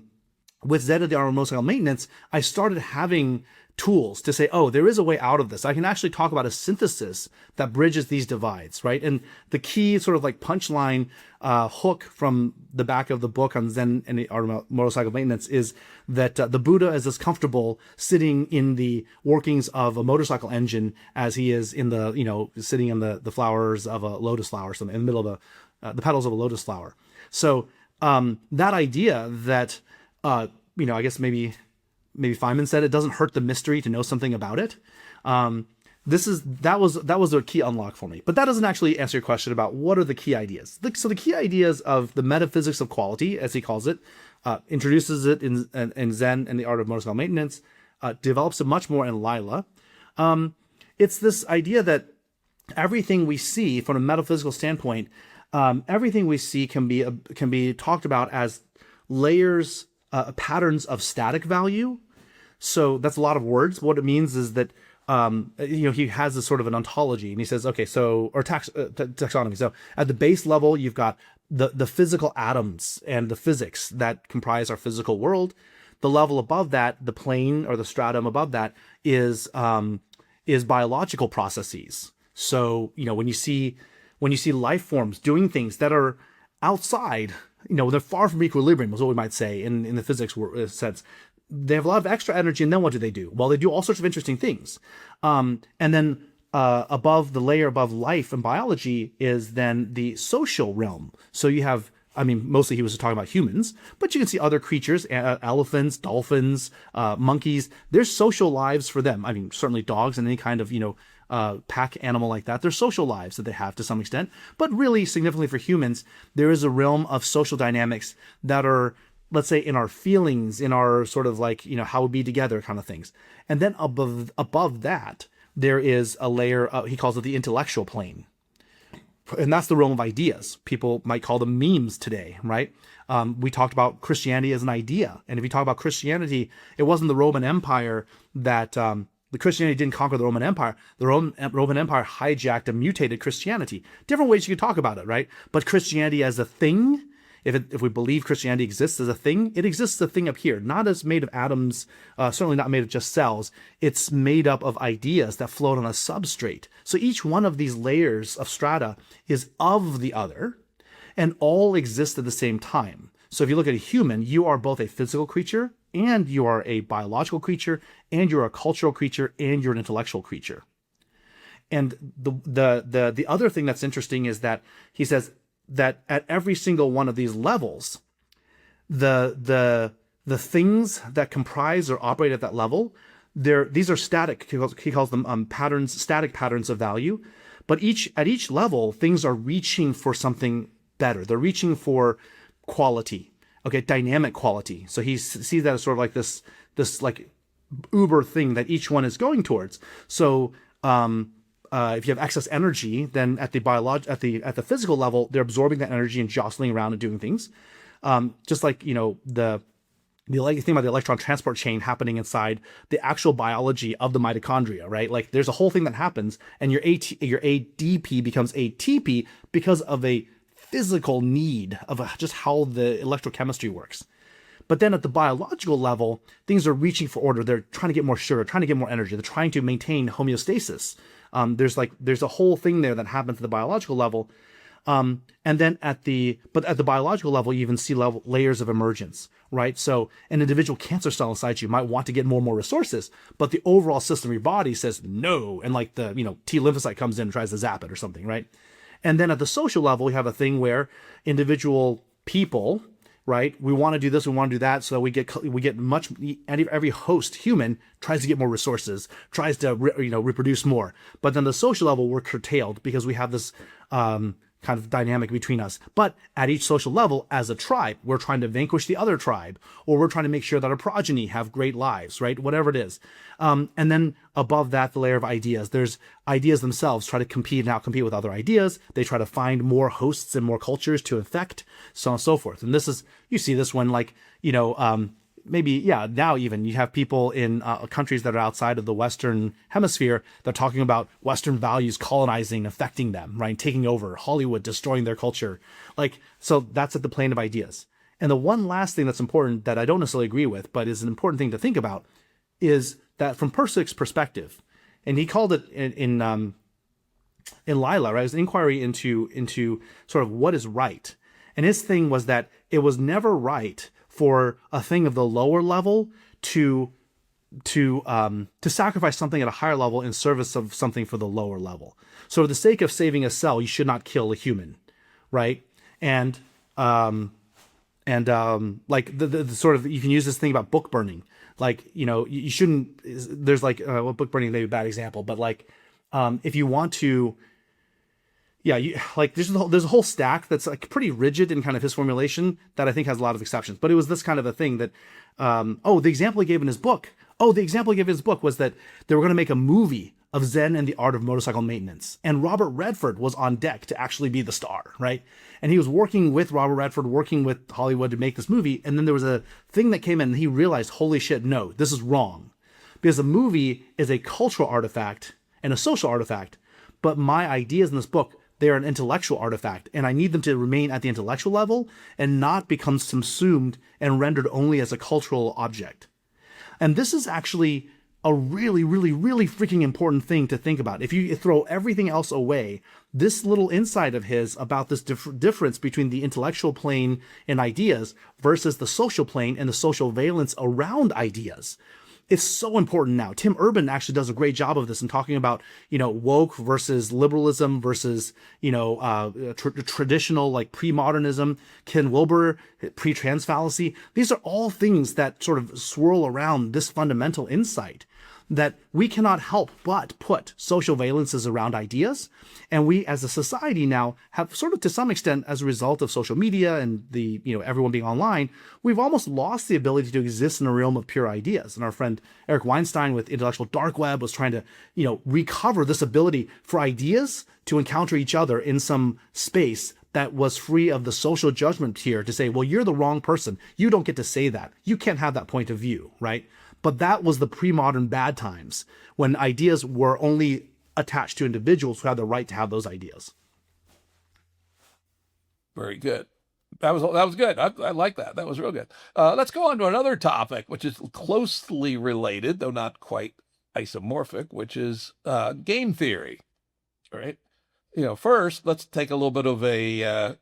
S1: the Art of Motorcycle Maintenance, I started having tools to say, there is a way out of this. I can actually talk about a synthesis that bridges these divides, right? And the key sort of like punchline hook from the back of the book on Zen and the Art of Motorcycle Maintenance is that the Buddha is as comfortable sitting in the workings of a motorcycle engine as he is in the, sitting in the flowers of a lotus flower, so in the middle of the petals of a lotus flower. So that idea that, I guess maybe Feynman said it doesn't hurt the mystery to know something about it. That was a key unlock for me. But that doesn't actually answer your question about what are the key ideas. So the key ideas of the metaphysics of quality, as he calls it, introduces it in Zen and the Art of Motorcycle Maintenance, develops it much more in Lila. It's this idea that everything we see from a metaphysical standpoint, everything we see can be talked about as layers, patterns of static value. So that's a lot of words. What it means is that, he has this sort of an ontology, and he says, okay, so, or taxonomy. So at the base level, you've got the physical atoms and the physics that comprise our physical world. The level above that, the plane or the stratum above that is biological processes. So, when you see life forms doing things that are outside, they're far from equilibrium is what we might say in the physics sense. they have a lot of extra energy, and then what do? Well, they do all sorts of interesting things. And then above the layer above life and biology is then the social realm. So you have, I mean, mostly he was talking about humans, but you can see other creatures, elephants, dolphins, monkeys. There's social lives for them. I mean, certainly dogs and any kind of, pack animal like that. There's social lives that they have to some extent, but really significantly for humans, there is a realm of social dynamics that are, let's say, in our feelings, in our sort of like, how we be together kind of things. And then above that, there is a layer, he calls it the intellectual plane. And that's the realm of ideas. People might call them memes today, right? We talked about Christianity as an idea. And if you talk about Christianity, it wasn't the Roman Empire that, the Christianity didn't conquer the Roman Empire. The Roman Empire hijacked and mutated Christianity. Different ways you could talk about it, right? But Christianity as a thing, if we believe Christianity exists as a thing, it exists as a thing up here, not as made of atoms, certainly not made of just cells. It's made up of ideas that float on a substrate. So each one of these layers of strata is of the other, and all exist at the same time. So if you look at a human, you are both a physical creature, and you are a biological creature, and you're a cultural creature, and you're an intellectual creature. And the other thing that's interesting is that he says that at every single one of these levels, the things that comprise or operate at that level, these are static. He calls them static patterns of value. But at each level, things are reaching for something better. They're reaching for quality, dynamic quality. So he sees that as sort of like this like uber thing that each one is going towards. So if you have excess energy, then at the physical level, they're absorbing that energy and jostling around and doing things. Just like the thing about the electron transport chain happening inside the actual biology of the mitochondria, right? Like there's a whole thing that happens, and your ADP becomes ATP because of a physical need of just how the electrochemistry works. But then at the biological level, things are reaching for order. They're trying to get more sugar, trying to get more energy. They're trying to maintain homeostasis. There's a whole thing there that happens at the biological level. And then at the biological level, you even see layers of emergence, right? So an individual cancer cell inside you might want to get more and more resources, but the overall system of your body says no. And like the, T lymphocyte comes in and tries to zap it or something, right? And then at the social level, we have a thing where individual people, right? We want to do this, we want to do that, so we get much. Every host human tries to get more resources, tries to reproduce more. But then the social level, we're curtailed because we have this kind of dynamic between us. But at each social level, as a tribe, we're trying to vanquish the other tribe, or we're trying to make sure that our progeny have great lives, right? Whatever it is. And then above that, the layer of ideas. There's ideas themselves try to compete and outcompete with other ideas. They try to find more hosts and more cultures to infect, so on and so forth. And you see this when now even you have people in countries that are outside of the Western hemisphere. They're talking about Western values colonizing, affecting them, right? Taking over Hollywood, destroying their culture. So that's at the plane of ideas. And the one last thing that's important that I don't necessarily agree with, but is an important thing to think about, is that from Pirsig's perspective, and he called it in Lila, right? It was an inquiry into sort of what is right. And his thing was that it was never right for a thing of the lower level to sacrifice something at a higher level in service of something for the lower level. So for the sake of saving a cell, you should not kill a human, right? And like the sort of, you can use this thing about book burning. You shouldn't, there's book burning may be a bad example, but if you want to, there's a whole stack that's pretty rigid in kind of his formulation that I think has a lot of exceptions. But it was this kind of a thing that, the example he gave in his book was that they were going to make a movie of Zen and the Art of Motorcycle Maintenance. And Robert Redford was on deck to actually be the star, right? And he was working with Robert Redford, working with Hollywood to make this movie. And then there was a thing that came in and he realized, holy shit, no, this is wrong. Because a movie is a cultural artifact and a social artifact. But my ideas in this book, they are an intellectual artifact, and I need them to remain at the intellectual level and not become subsumed and rendered only as a cultural object. And this is actually a really, really, really freaking important thing to think about. If you throw everything else away, this little insight of his about this difference between the intellectual plane and ideas versus the social plane and the social valence around ideas, it's so important now. Tim Urban actually does a great job of this in talking about, woke versus liberalism versus, traditional like pre-modernism. Ken Wilber, pre-trans fallacy. These are all things that sort of swirl around this fundamental insight that we cannot help but put social valences around ideas. And we as a society now have sort of, to some extent, as a result of social media and the, everyone being online, we've almost lost the ability to exist in a realm of pure ideas. And our friend Eric Weinstein with Intellectual Dark Web was trying to, recover this ability for ideas to encounter each other in some space that was free of the social judgment here to say, well, you're the wrong person. You don't get to say that. You can't have that point of view, right? But that was the pre-modern bad times when ideas were only attached to individuals who had the right to have those ideas.
S2: Very good. That was good. I like that. That was real good. Let's go on to another topic, which is closely related, though not quite isomorphic, which is game theory. All right. First, let's take a little bit of a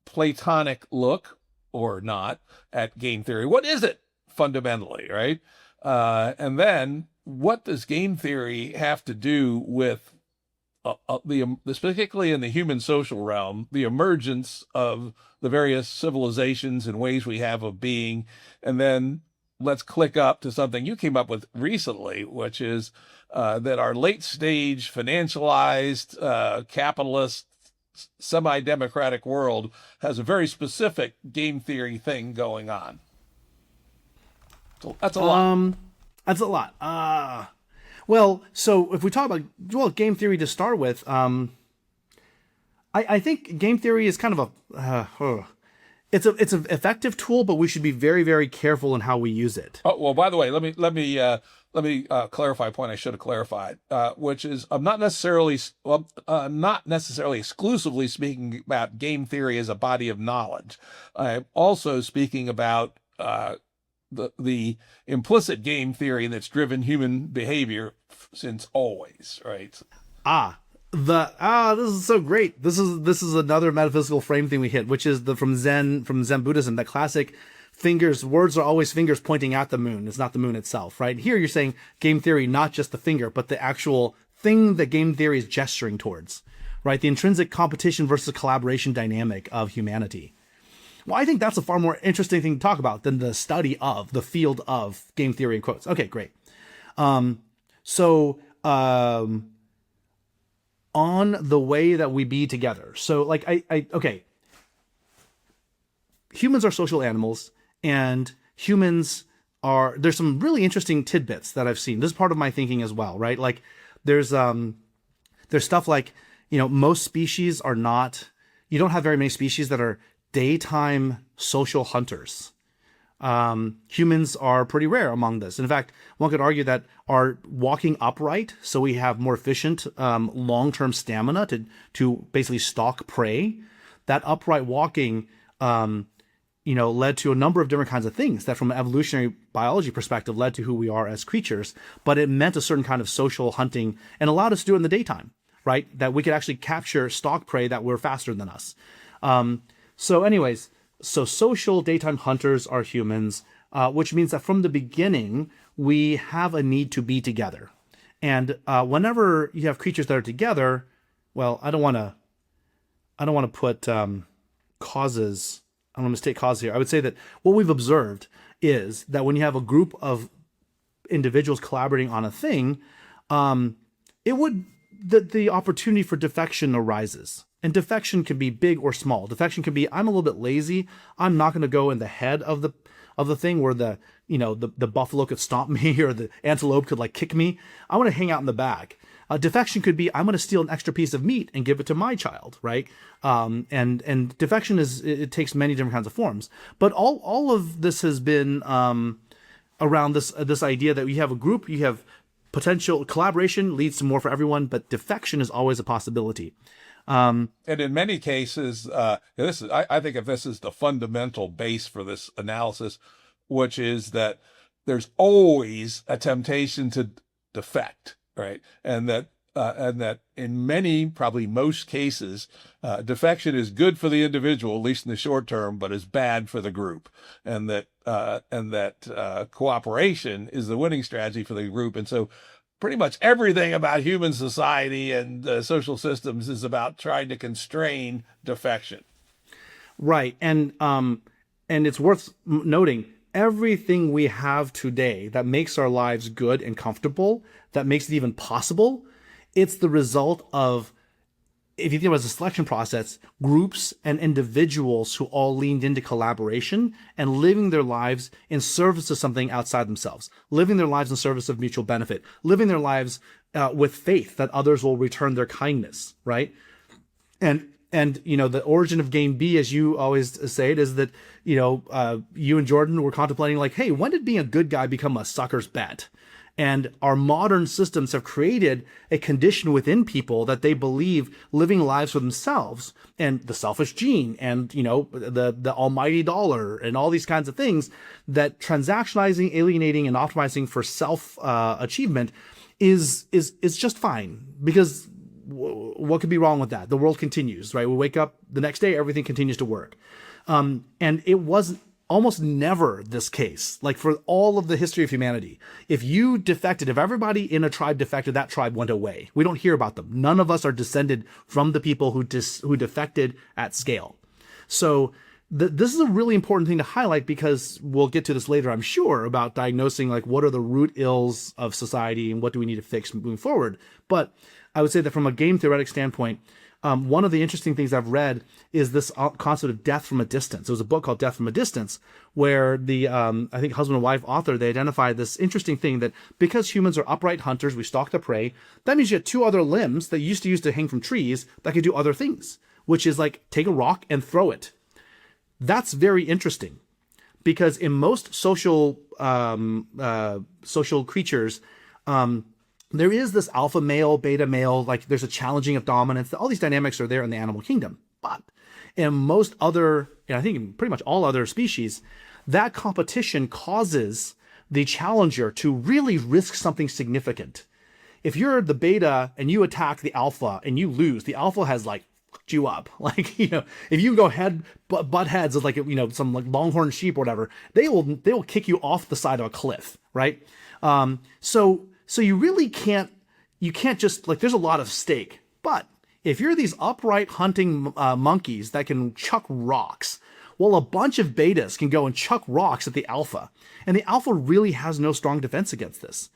S2: Platonic look, or not, at game theory. What is it fundamentally, right? And then what does game theory have to do with particularly in the human social realm, the emergence of the various civilizations and ways we have of being? And then let's click up to something you came up with recently, which is that our late stage financialized capitalist semi-democratic world has a very specific game theory thing going on. So that's a lot.
S1: That's a lot. Well, so if we talk about game theory to start with, I think game theory is kind of it's an effective tool, but we should be very, very careful in how we use it.
S2: Oh, well, by the way, let me clarify a point I should have clarified, which is I'm not necessarily exclusively speaking about game theory as a body of knowledge. I'm also speaking about the implicit game theory that's driven human behavior since always, right?
S1: This is so great. This is another metaphysical frame thing we hit, which is from Zen Buddhism, that classic words are always fingers pointing at the moon. It's not the moon itself, right? Here you're saying game theory, not just the finger, but the actual thing that game theory is gesturing towards, right? The intrinsic competition versus collaboration dynamic of humanity. Well, I think that's a far more interesting thing to talk about than the study of the field of game theory in quotes. Okay, great. On the way that we be together. So like, okay. Humans are social animals, and there's some really interesting tidbits that I've seen. This is part of my thinking as well, right? Like there's stuff like, most species are not, you don't have very many species that are daytime social hunters. Humans are pretty rare among this. In fact, one could argue that our walking upright, so we have more efficient long-term stamina to basically stalk prey, that upright walking led to a number of different kinds of things that from an evolutionary biology perspective led to who we are as creatures, but it meant a certain kind of social hunting and allowed us to do it in the daytime, right? That we could actually capture stalk prey that were faster than us. So social daytime hunters are humans, which means that from the beginning, we have a need to be together. And whenever you have creatures that are together, well, I don't want to put causes. I don't want to mistake cause here. I would say that what we've observed is that when you have a group of individuals collaborating on a thing, the opportunity for defection arises. And defection can be big or small. Defection can be, I'm a little bit lazy. I'm not going to go in the head of the thing where the buffalo could stomp me or the antelope could like kick me. I want to hang out in the back. Defection could be, I'm going to steal an extra piece of meat and give it to my child, right? And defection it takes many different kinds of forms. But all of this has been around this idea that you have a group, you have potential collaboration leads to more for everyone, but defection is always a possibility.
S2: And in many cases, I think of this as the fundamental base for this analysis, which is that there's always a temptation to defect, right? And that in many, probably most cases, defection is good for the individual, at least in the short term, but is bad for the group, and that cooperation is the winning strategy for the group. And so pretty much everything about human society and social systems is about trying to constrain defection.
S1: Right. And it's worth noting, everything we have today that makes our lives good and comfortable, that makes it even possible, it's the result of, if you think about it as a selection process, groups and individuals who all leaned into collaboration and living their lives in service of something outside themselves, living their lives in service of mutual benefit, living their lives with faith that others will return their kindness, right? And the origin of game B, as you always say it, is that, you and Jordan were contemplating like, hey, when did being a good guy become a sucker's bet? And our modern systems have created a condition within people that they believe living lives for themselves and the selfish gene and, the almighty dollar and all these kinds of things, that transactionalizing, alienating, and optimizing for self achievement is just fine, because what could be wrong with that? The world continues, right? We wake up the next day, everything continues to work. And it was almost never this case. Like for all of the history of humanity, if you defected, if everybody in a tribe defected, that tribe went away. We don't hear about them. None of us are descended from the people who defected at scale. So this is a really important thing to highlight, because we'll get to this later, I'm sure, about diagnosing like what are the root ills of society and what do we need to fix moving forward. But I would say that from a game theoretic standpoint, one of the interesting things I've read is this concept of death from a distance. There was a book called Death from a Distance, where the, I think husband and wife author, they identified this interesting thing that because humans are upright hunters, we stalk the prey, that means you have two other limbs that you used to use to hang from trees that could do other things, which is like take a rock and throw it. That's very interesting, because in most social creatures, there is this alpha male, beta male, like there's a challenging of dominance. All these dynamics are there in the animal kingdom. But in most other, I think in pretty much all other species, that competition causes the challenger to really risk something significant. If you're the beta and you attack the alpha and you lose, the alpha has like fucked you up. Like, if you go butt heads with like, some like longhorn sheep or whatever, they will kick you off the side of a cliff, right? So you really can't just like, there's a lot of stake. But if you're these upright hunting monkeys that can chuck rocks, well, a bunch of betas can go and chuck rocks at the alpha. And the alpha really has no strong defense against this.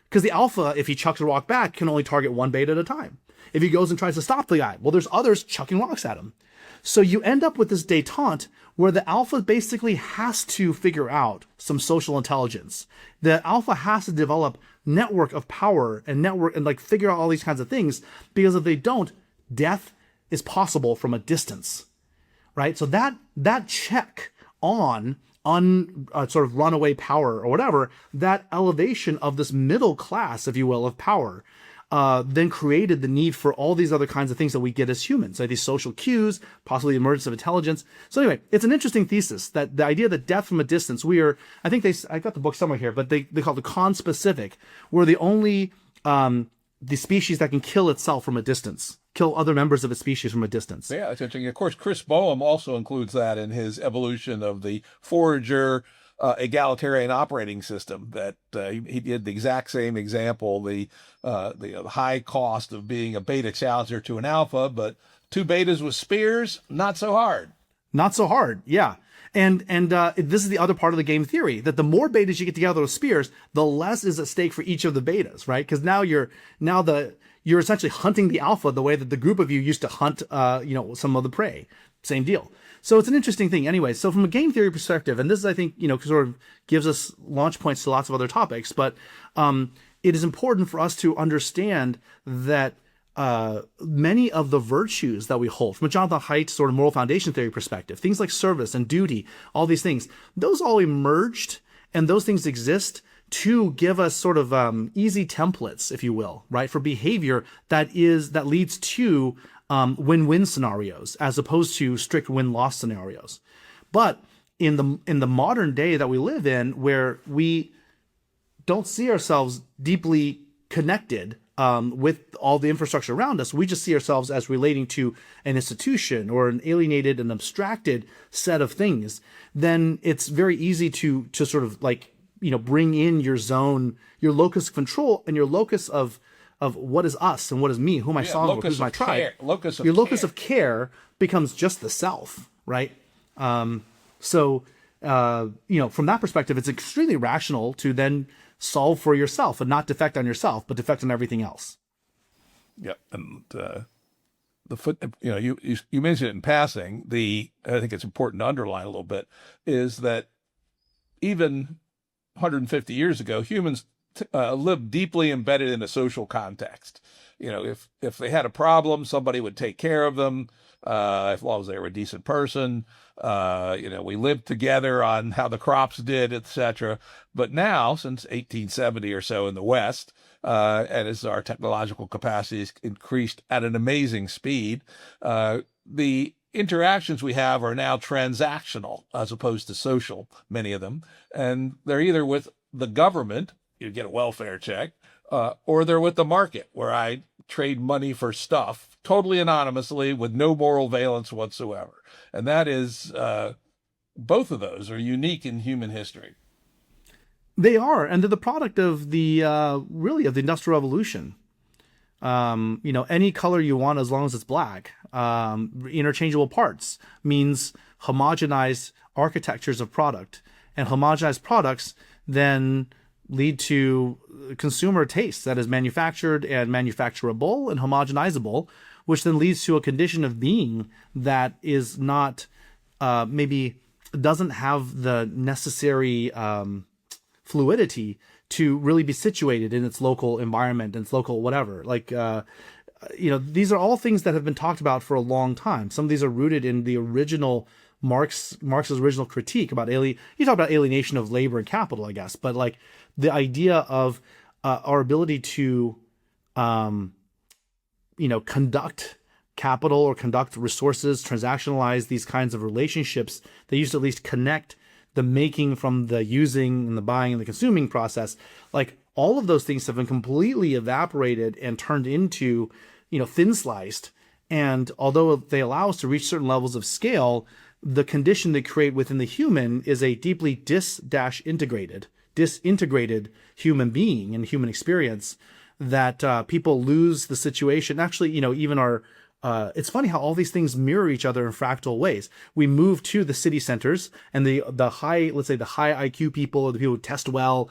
S1: Because the alpha, if he chucks a rock back, can only target one beta at a time. If he goes and tries to stop the guy, well, there's others chucking rocks at him. So you end up with this detente where the alpha basically has to figure out some social intelligence. The alpha has to develop network of power and like figure out all these kinds of things, because if they don't, death is possible from a distance, right? So that check on sort of runaway power or whatever, that elevation of this middle class, if you will, of power, then created the need for all these other kinds of things that we get as humans, like these social cues, possibly the emergence of intelligence. So anyway, it's an interesting thesis that the idea that death from a distance, I got the book somewhere here, but they call it the conspecific. We're the only, the species that can kill itself from a distance, kill other members of its species from a distance.
S2: Yeah, it's interesting. Of course, Chris Boehm also includes that in his evolution of the forager egalitarian operating system, that he did the exact same example, the high cost of being a beta challenger to an alpha, but two betas with spears, not so hard.
S1: Not so hard, yeah. And this is the other part of the game theory, that the more betas you get together with spears, the less is at stake for each of the betas, right? Because now you're essentially hunting the alpha the way that the group of you used to hunt, some of the prey. Same deal. So it's an interesting thing. Anyway, so from a game theory perspective, and this is, I think, sort of gives us launch points to lots of other topics, but it is important for us to understand that many of the virtues that we hold from a Jonathan Haidt sort of moral foundation theory perspective, things like service and duty, all these things, those all emerged, and those things exist to give us sort of easy templates, if you will, right, for behavior that leads to win-win scenarios as opposed to strict win-loss scenarios. But in the modern day that we live in, where we don't see ourselves deeply connected with all the infrastructure around us. We just see ourselves as relating to an institution or an alienated and abstracted set of things. Then it's very easy to sort of like, bring in your zone, your locus of control, and your locus of what is us and what is me, who am I solving with, who's my tribe. Your locus of care becomes just the self, right? So from that perspective, it's extremely rational to then solve for yourself and not defect on yourself, but defect on everything else.
S2: Yeah, and you mentioned it in passing. I think it's important to underline a little bit is that even 150 years ago, humans lived deeply embedded in a social context. If they had a problem, somebody would take care of them, as long as they were a decent person. We lived together on how the crops did, etc. But now, since 1870 or so in the West, and as our technological capacities increased at an amazing speed, the interactions we have are now transactional as opposed to social, many of them. And they're either with the government, you get a welfare check, or they're with the market, where I trade money for stuff totally anonymously with no moral valence whatsoever. And that is, both of those are unique in human history.
S1: They are, and they're the product of the Industrial Revolution. Any color you want as long as it's black. Interchangeable parts means homogenized architectures of product, and homogenized products then lead to consumer tastes that is manufactured and manufacturable and homogenizable, which then leads to a condition of being that is not, maybe doesn't have the necessary fluidity to really be situated in its local environment and its local whatever. These are all things that have been talked about for a long time. Some of these are rooted in the original Marx's original critique about you talk about alienation of labor and capital, I guess, but like the idea of our ability to, conduct capital or conduct resources, transactionalize these kinds of relationships that used to at least connect the making from the using and the buying and the consuming process. Like all of those things have been completely evaporated and turned into, thin sliced. And although they allow us to reach certain levels of scale, the condition they create within the human is a deeply disintegrated human being and human experience that people lose the situation. Actually, even our it's funny how all these things mirror each other in fractal ways. We move to the city centers, and the high, let's say the high IQ people or the people who test well,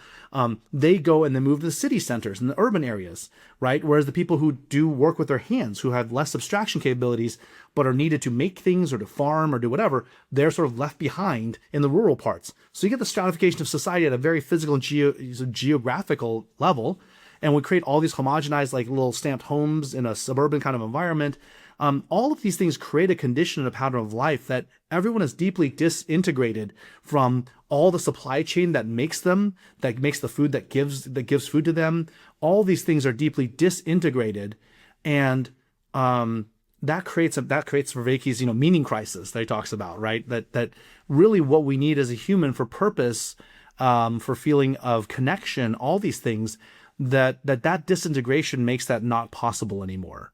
S1: they go and they move to the city centers and the urban areas, right? Whereas the people who do work with their hands, who have less abstraction capabilities, but are needed to make things or to farm or do whatever, they're sort of left behind in the rural parts. So you get the stratification of society at a very physical and geographical level. And we create all these homogenized, like little stamped homes in a suburban kind of environment. All of these things create a condition and a pattern of life that everyone is deeply disintegrated from all the supply chain that makes them, that makes the food that gives food to them. All these things are deeply disintegrated, and that creates Vervaeke's meaning crisis that he talks about, right? That really what we need as a human for purpose, for feeling of connection, all these things. That disintegration makes that not possible anymore.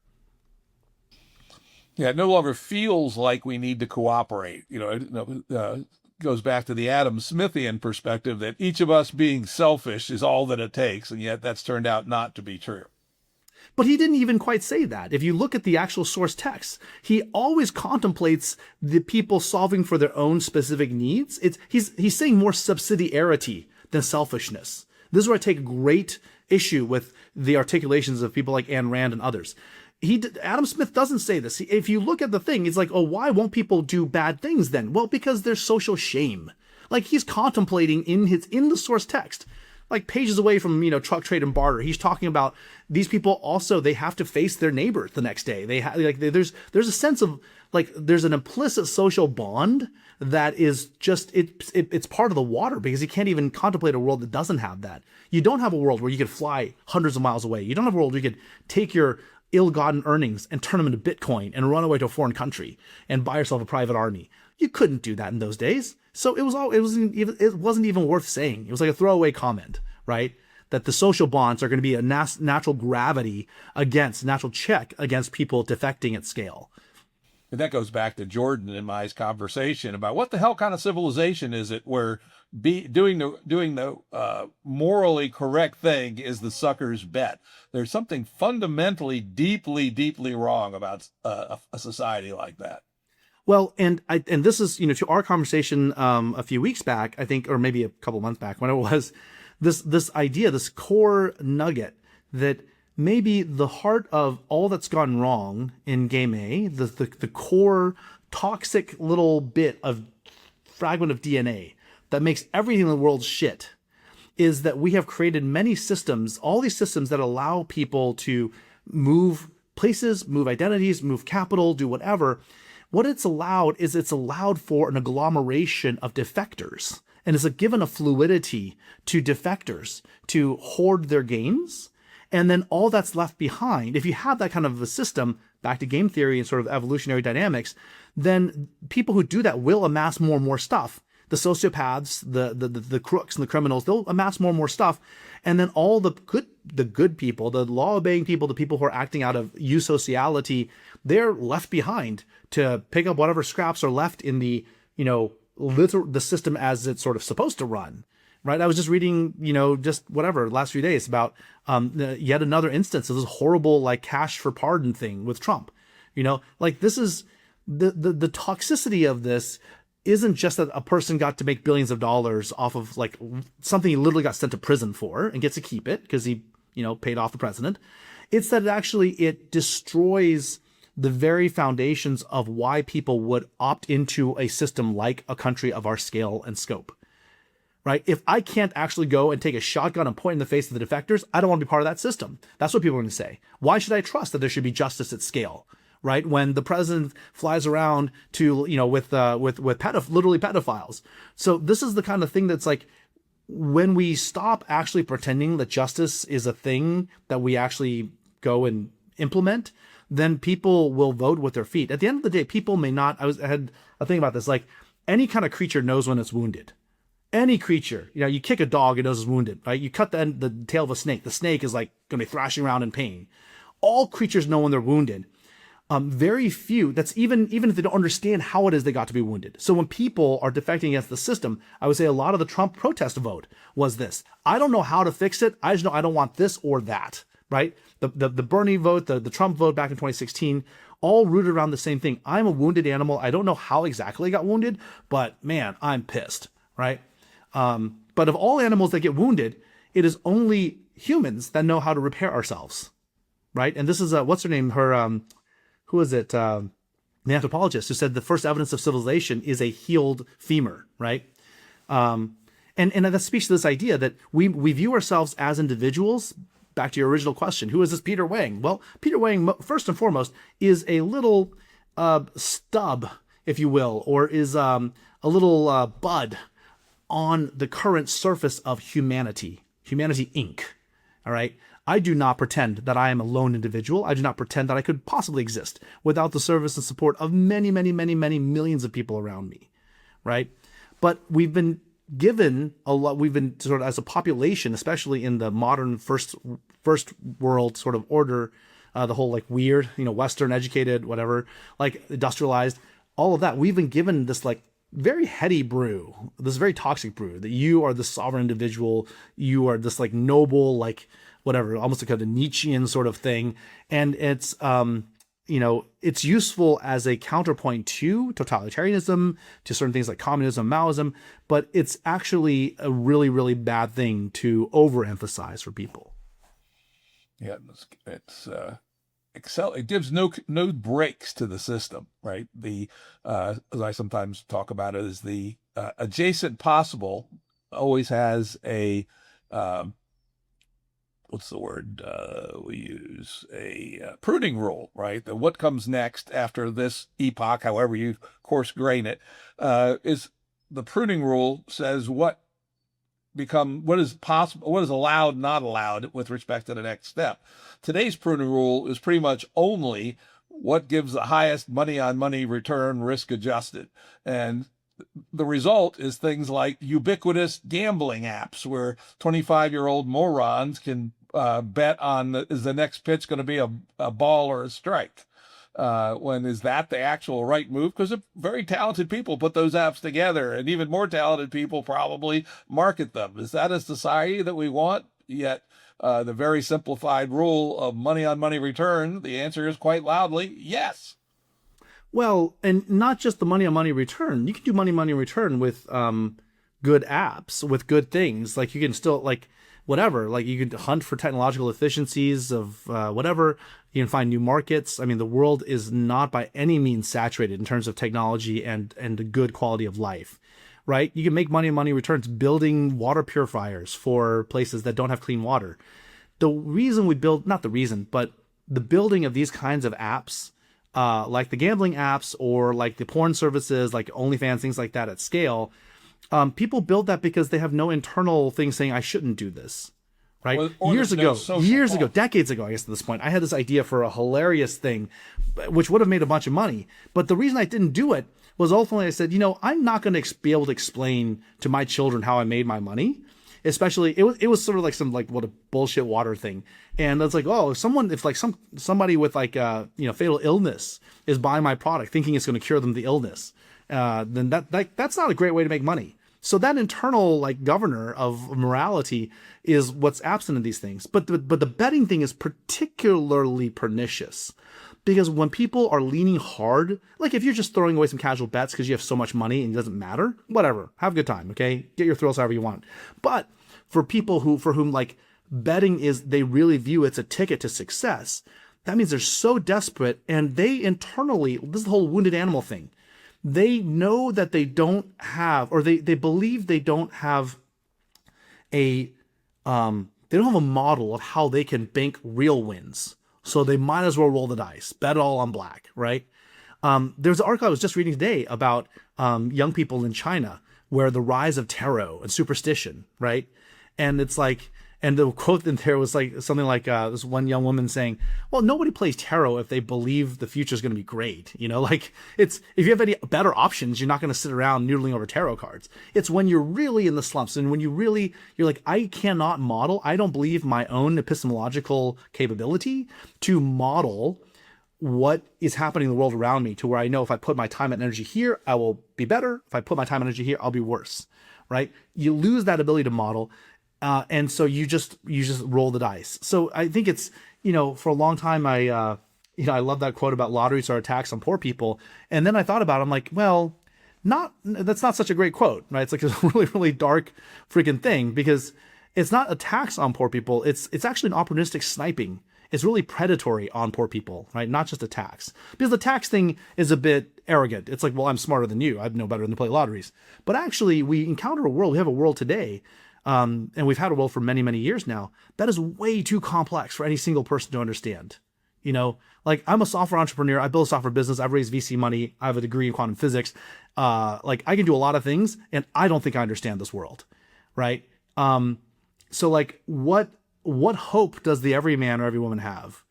S2: Yeah, it no longer feels like we need to cooperate. It goes back to the Adam Smithian perspective that each of us being selfish is all that it takes, and yet that's turned out not to be true.
S1: But he didn't even quite say that. If you look at the actual source text, he always contemplates the people solving for their own specific needs. He's saying more subsidiarity than selfishness. This is where I take great issue with the articulations of people like Ayn Rand and others. Adam Smith doesn't say this. If you look at the thing, he's like, oh, why won't people do bad things then? Well, because there's social shame. Like he's contemplating in the source text, like pages away from, truck trade and barter. He's talking about these people also, they have to face their neighbors the next day. There's a sense of like, there's an implicit social bond that is just, it's part of the water, because you can't even contemplate a world that doesn't have that. You don't have a world where you could fly hundreds of miles away. You don't have a world where you could take your ill-gotten earnings and turn them into Bitcoin and run away to a foreign country and buy yourself a private army. You couldn't do that in those days. So it wasn't even worth saying. It was like a throwaway comment, right? that the social bonds are going to be a natural gravity against, natural check against people defecting at scale.
S2: And that goes back to Jordan and my conversation about what the hell kind of civilization is it where doing the morally correct thing is the sucker's bet. There's something fundamentally, deeply wrong about a society like that.
S1: Well, and this is, to our conversation a few weeks back, I think, or maybe a couple months back, when it was this idea, this core nugget that maybe the heart of all that's gone wrong in Game A, the core toxic little bit of fragment of DNA that makes everything in the world shit, is that we have created many systems, all these systems that allow people to move places, move identities, move capital, do whatever. What it's allowed for an agglomeration of defectors, and it's given a fluidity to defectors to hoard their gains. And then all that's left behind, if you have that kind of a system, back to game theory and sort of evolutionary dynamics, then people who do that will amass more and more stuff. The sociopaths, the crooks and the criminals, they'll amass more and more stuff. And then all the good people, the law-obeying people, the people who are acting out of eusociality, they're left behind to pick up whatever scraps are left in the, the system as it's sort of supposed to run. Right. I was just reading, just whatever, last few days about yet another instance of this horrible, like, cash for pardon thing with Trump. This is the toxicity of this isn't just that a person got to make billions of dollars off of like something he literally got sent to prison for and gets to keep it because he, paid off the president. It's that it destroys the very foundations of why people would opt into a system like a country of our scale and scope. Right? If I can't actually go and take a shotgun and point in the face of the defectors, I don't want to be part of that system. That's what people are going to say. Why should I trust that there should be justice at scale? Right? When the president flies around to, with literally pedophiles. So this is the kind of thing that's like, when we stop actually pretending that justice is a thing that we actually go and implement, then people will vote with their feet. At the end of the day, people may not. I had a thing about this, like, any kind of creature knows when it's wounded. Any creature, you kick a dog, it knows it's wounded, right? You cut the tail of a snake. The snake is like going to be thrashing around in pain. All creatures know when they're wounded. Very few, that's even if they don't understand how it is they got to be wounded. So when people are defecting against the system, I would say a lot of the Trump protest vote was this. I don't know how to fix it. I just know I don't want this or that, right? The Bernie vote, the Trump vote back in 2016, all rooted around the same thing. I'm a wounded animal. I don't know how exactly I got wounded, but man, I'm pissed, right? But of all animals that get wounded, it is only humans that know how to repair ourselves, right? And this is what's her name? Who is it? The anthropologist who said the first evidence of civilization is a healed femur, right? And that speaks to this idea that we view ourselves as individuals. Back to your original question, who is this Peter Wang? Well, Peter Wang, first and foremost, is a little stub, if you will, or is a little bud on the current surface of humanity Inc. All right. I do not pretend that I am a lone individual. I do not pretend that I could possibly exist without the service and support of many, many, many, many millions of people around me. Right. But we've been given a lot. We've been sort of, as a population, especially in the modern first world sort of order, the whole like weird, Western educated, whatever, like industrialized, all of that. We've been given this like very heady brew, this very toxic brew that you are the sovereign individual. You are this like noble, like whatever, almost like a Nietzschean sort of thing. And it's, it's useful as a counterpoint to totalitarianism, to certain things like communism, Maoism, but it's actually a really, really bad thing to overemphasize for people.
S2: Yeah, it gives no breaks to the system, right? As I sometimes talk about it, is the adjacent possible always has a what's the word we use? A pruning rule, right? That what comes next after this epoch, however you coarse grain it, is the pruning rule says what is possible, what is allowed, not allowed with respect to the next step. Today's pruning rule is pretty much only what gives the highest money on money return, risk adjusted. And the result is things like ubiquitous gambling apps where 25-year-old morons can bet on is the next pitch going to be a ball or a strike. When is that the actual right move? Because very talented people put those apps together, and even more talented people probably market them. Is that a society that we want? Yet the very simplified rule of money on money return, the answer is quite loudly yes.
S1: Well, and not just the money on money return. You can do money return with good apps, with good things. Like you can still like whatever. Like you can hunt for technological efficiencies of whatever. You can find new markets. I mean, the world is not by any means saturated in terms of technology and the good quality of life, right? You can make money on money returns building water purifiers for places that don't have clean water. The reason we build, not the reason, but the building of these kinds of apps, like the gambling apps or like the porn services, like OnlyFans, things like that at scale, people build that because they have no internal thing saying, I shouldn't do this. Right?
S2: Or
S1: years ago, decades ago, I guess at this point, I had this idea for a hilarious thing, which would have made a bunch of money. But the reason I didn't do it was ultimately I said, I'm not going to be able to explain to my children how I made my money. Especially, it was sort of like some what a bullshit water thing. And it's like, oh, if somebody with fatal illness is buying my product thinking it's going to cure them the illness, then that's not a great way to make money. So that internal governor of morality is what's absent in these things. But the betting thing is particularly pernicious because when people are leaning hard, like if you're just throwing away some casual bets because you have so much money and it doesn't matter, whatever, have a good time, okay? Get your thrills however you want. But for people for whom betting is, they really view it's a ticket to success, that means they're so desperate and they internally, this is the whole wounded animal thing. They know that they don't have, or they believe they don't have they don't have a model of how they can bank real wins. So they might as well roll the dice, bet it all on black, right? There's an article I was just reading today about young people in China where the rise of tarot and superstition, right? And it's like, and the quote in there was like something like this one young woman saying, well, nobody plays tarot if they believe the future is going to be great. It's, if you have any better options, you're not going to sit around noodling over tarot cards. It's when you're really in the slumps and when you're like, I cannot model, I don't believe my own epistemological capability to model what is happening in the world around me to where I know if I put my time and energy here, I will be better. If I put my time and energy here, I'll be worse, right? You lose that ability to model. And so you just roll the dice. So I think it's, for a long time, I love that quote about lotteries are a tax on poor people. And then I thought about it, I'm like, well, that's not such a great quote, right? It's like a really, really dark freaking thing because it's not a tax on poor people. It's actually an opportunistic sniping. It's really predatory on poor people, right? Not just a tax. Because the tax thing is a bit arrogant. It's like, well, I'm smarter than you. I know better than to play lotteries. But actually, we encounter we have a world today, and we've had a world for many, many years now, that is way too complex for any single person to understand. I'm a software entrepreneur. I build a software business. I've raised VC money. I have a degree in quantum physics. I can do a lot of things, and I don't think I understand this world, right? So what hope does the everyman or everywoman have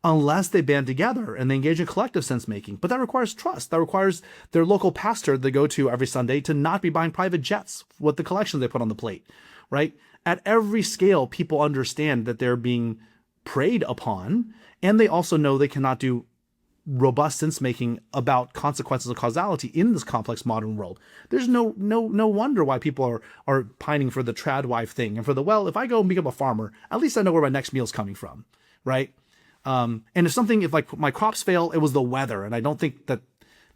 S1: unless they band together and they engage in collective sense making? But that requires trust. That requires their local pastor they go to every Sunday to not be buying private jets with the collections they put on the plate, right? At every scale, people understand that they're being preyed upon, and they also know they cannot do robust sense making about consequences of causality in this complex modern world. There's no wonder why people are pining for the trad wife thing and for if I go and become a farmer, at least I know where my next meal's coming from, right? And if my crops fail, it was the weather, and I don't think that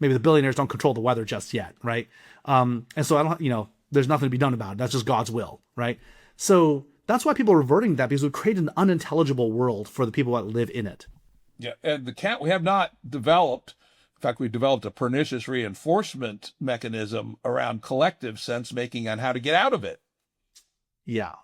S1: maybe the billionaires don't control the weather just yet, right? And so I don't, there's nothing to be done about it. That's just God's will, right? So that's why people are reverting to that, because we created an unintelligible world for the people that live in it.
S2: Yeah, and we have not developed, in fact, we've developed a pernicious reinforcement mechanism around collective sense making on how to get out of it.
S1: Yeah.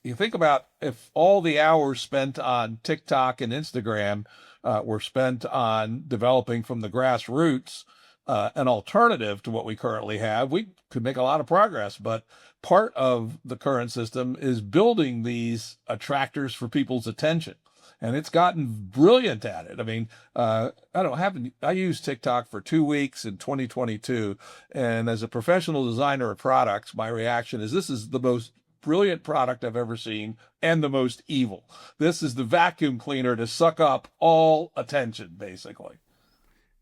S2: You think about if all the hours spent on TikTok and Instagram were spent on developing from the grassroots an alternative to what we currently have, we could make a lot of progress. But part of the current system is building these attractors for people's attention. and it's gotten brilliant at it. I mean, I used TikTok for 2 weeks in 2022, and as a professional designer of products, my reaction is this is the most brilliant product I've ever seen and the most evil. This is the vacuum cleaner to suck up all attention, basically.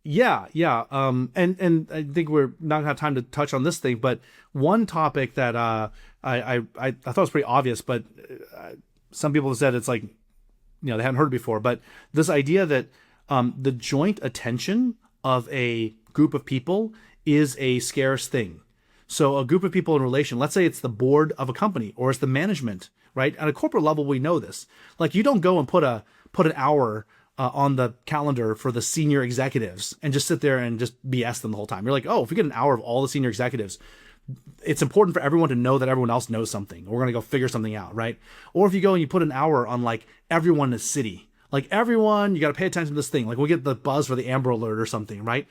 S1: Yeah, yeah. And I think we're not gonna have time to touch on this thing, but one topic that I thought was pretty obvious, but some people have said it's like, they hadn't heard it before. But this idea that the joint attention of a group of people is a scarce thing. So a group of people in relation, let's say it's the board of a company or it's the management, right? At a corporate level, we know this. Like, you don't go and put an hour on the calendar for the senior executives and just sit there and just BS them the whole time. You're like, oh, if we get an hour of all the senior executives, it's important for everyone to know that everyone else knows something. We're going to go figure something out, right? Or if you go and you put an hour on like everyone in the city, like everyone, you got to pay attention to this thing. Like, we'll get the buzz for the Amber Alert or something, right?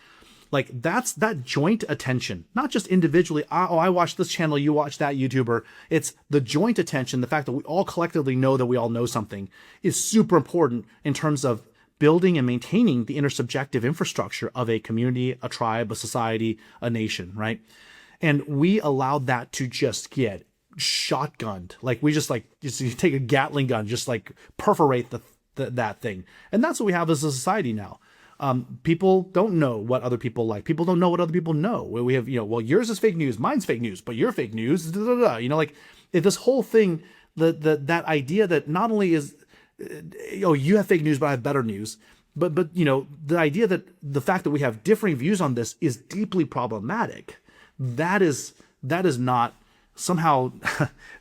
S1: Like, that's that joint attention, not just individually. Oh, I watch this channel, you watch that YouTuber. It's the joint attention. The fact that we all collectively know that we all know something is super important in terms of building and maintaining the intersubjective infrastructure of a community, a tribe, a society, a nation, right? And we allowed that to just get shotgunned. Like, we just you take a Gatling gun, just like perforate that thing. And that's what we have as a society now. People don't know what other people like. People don't know what other people know. We have, well, yours is fake news, mine's fake news, but your fake news, like, if this whole thing, that idea that not only is, you have fake news, but I have better news. But the idea that the fact that we have differing views on this is deeply problematic. That is not somehow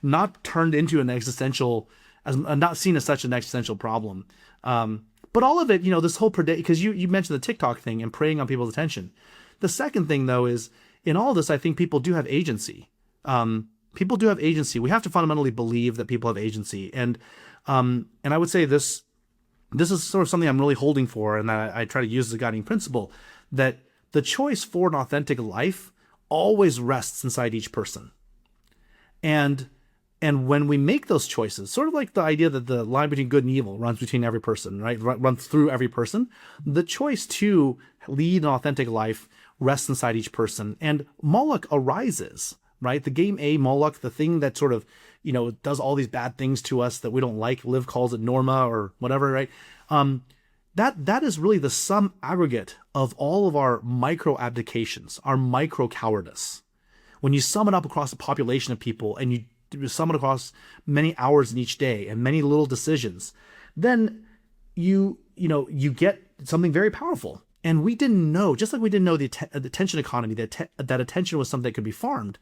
S1: not turned into an existential, as not seen as such an existential problem. But all of it, this whole because you mentioned the TikTok thing and preying on people's attention. The second thing, though, is in all this, I think people do have agency. People do have agency. We have to fundamentally believe that people have agency. And I would say this is sort of something I'm really holding for, and that I try to use as a guiding principle, that the choice for an authentic life always rests inside each person. And when we make those choices, sort of like the idea that the line between good and evil runs between every person, right? Runs through every person. The choice to lead an authentic life rests inside each person. And Moloch arises, right? The game A, Moloch, the thing that sort of, does all these bad things to us that we don't like. Liv calls it Norma or whatever, right? That is really the sum aggregate of all of our micro abdications, our micro cowardice. When you sum it up across a population of people and you sum it across many hours in each day and many little decisions, then you get something very powerful. And we didn't know, just like we didn't know the attention economy, that attention was something that could be farmed.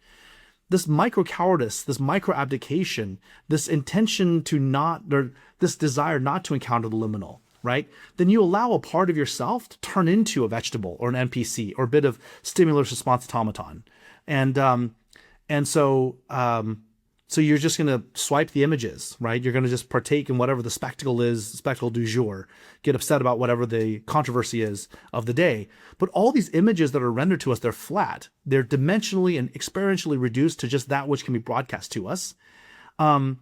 S1: This micro cowardice, this micro abdication, this intention to not, or this desire not to encounter the liminal, right? Then you allow a part of yourself to turn into a vegetable or an NPC or a bit of stimulus response automaton. So you're just going to swipe the images, right? You're going to just partake in whatever the spectacle is, spectacle du jour, get upset about whatever the controversy is of the day. But all these images that are rendered to us, they're flat. They're dimensionally and experientially reduced to just that which can be broadcast to us. And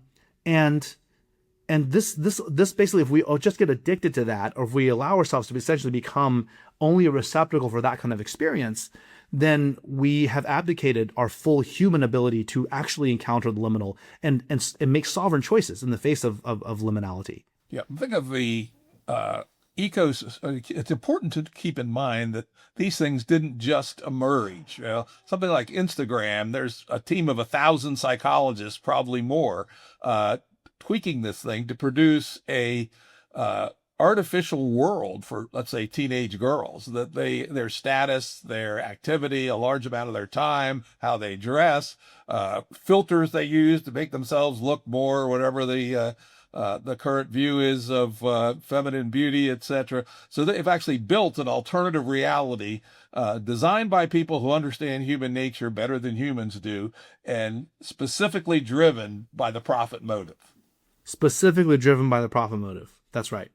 S1: this basically, if we just get addicted to that, or if we allow ourselves to essentially become only a receptacle for that kind of experience, then we have abdicated our full human ability to actually encounter the liminal and make sovereign choices in the face of liminality.
S2: Yeah, think of the ecosystem. It's important to keep in mind that these things didn't just emerge. Something like Instagram, there's a team of 1,000 psychologists, probably more, tweaking this thing to produce a artificial world for, let's say, teenage girls, that their status, their activity, a large amount of their time, how they dress, filters they use to make themselves look more, whatever the current view is of feminine beauty, etc. So they've actually built an alternative reality designed by people who understand human nature better than humans do, and specifically driven by the profit motive.
S1: Specifically driven by the profit motive. That's right.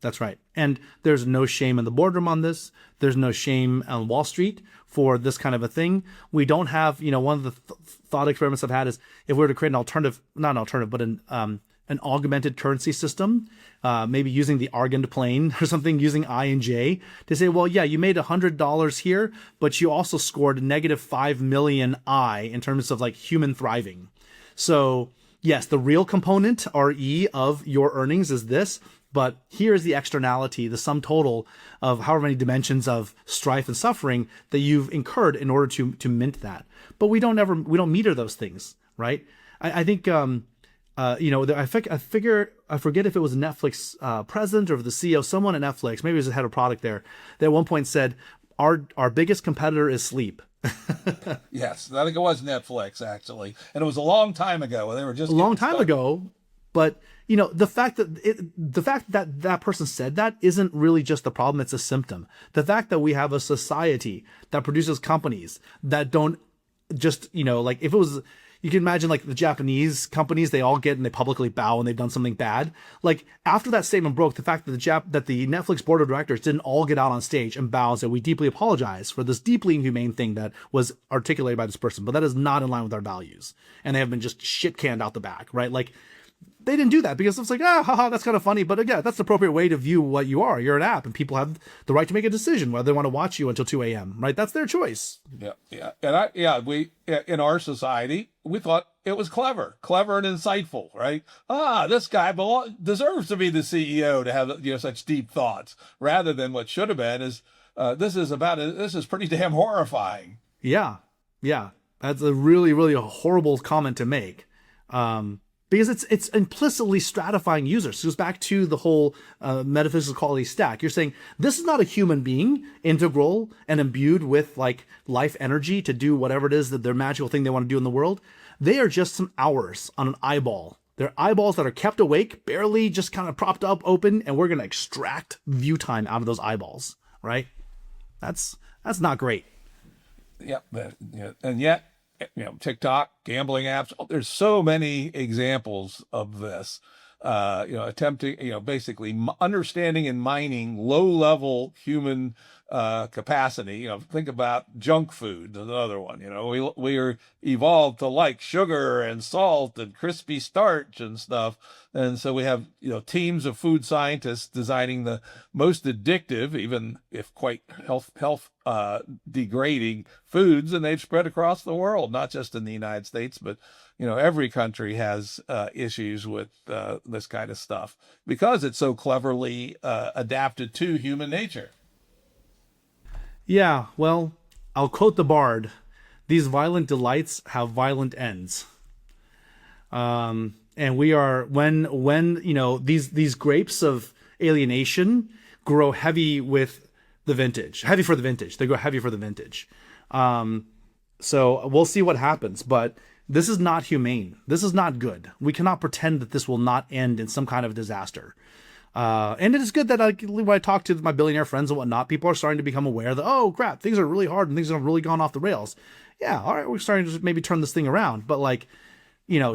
S1: That's right. And there's no shame in the boardroom on this. There's no shame on Wall Street for this kind of a thing. We don't have, one of the thought experiments I've had is if we were to create an alternative, not an alternative, but an an augmented currency system, maybe using the Argand plane or something, using I and J to say, well, yeah, you made $100 here, but you also scored negative 5 million I in terms of like human thriving. So yes, the real component, RE, of your earnings is this, but here's the externality, the sum total of however many dimensions of strife and suffering that you've incurred in order to mint that. But we don't meter those things, right? I think, I forget if it was a Netflix president or the CEO, someone at Netflix, maybe it was the head of product there, that at one point said, our biggest competitor is sleep.
S2: Yes, I think it was Netflix, actually. And it was a long time ago. They were just
S1: a long time ago. But, the fact that that person said that isn't really just the problem. It's a symptom. The fact that we have a society that produces companies that don't just, like if it was, you can imagine like the Japanese companies, they all get and they publicly bow when they've done something bad. Like after that statement broke, the fact that that the Netflix board of directors didn't all get out on stage and bow and say, we deeply apologize for this deeply inhumane thing that was articulated by this person, but that is not in line with our values. And they have been just shit canned out the back, right? Like they didn't do that because it's like, haha, that's kind of funny. But again, that's the appropriate way to view what you are. You're an app and people have the right to make a decision whether they want to watch you until 2 a.m., right? That's their choice.
S2: Yeah. And we, in our society, we thought it was clever and insightful, right? This guy deserves to be the CEO to have, such deep thoughts, rather than what should have been is, this is pretty damn horrifying.
S1: Yeah. That's a really, really horrible comment to make. Because it's implicitly stratifying users. So it goes back to the whole metaphysical quality stack. You're saying this is not a human being integral and imbued with like life energy to do whatever it is that their magical thing they want to do in the world. They are just some hours on an eyeball. They're eyeballs that are kept awake, barely just kind of propped up open, and we're going to extract view time out of those eyeballs, right? That's not great.
S2: Yep. And yet, TikTok, gambling apps, there's so many examples of this, attempting, basically understanding and mining low level human capacity. Think about junk food, another one. We are evolved to like sugar and salt and crispy starch and stuff. And so we have, teams of food scientists designing the most addictive, even if quite health degrading foods, and they've spread across the world, not just in the United States, but every country has issues with this kind of stuff because it's so cleverly adapted to human nature.
S1: Yeah, well, I'll quote the bard: "These violent delights have violent ends." And we are when these grapes of alienation grow heavy with the vintage, heavy for the vintage. They grow heavy for the vintage. So we'll see what happens, but this is not humane. This is not good. We cannot pretend that this will not end in some kind of disaster. And it is good that when I talk to my billionaire friends and whatnot, people are starting to become aware that, oh crap, things are really hard and things have really gone off the rails. Yeah, all right, we're starting to maybe turn this thing around, but like,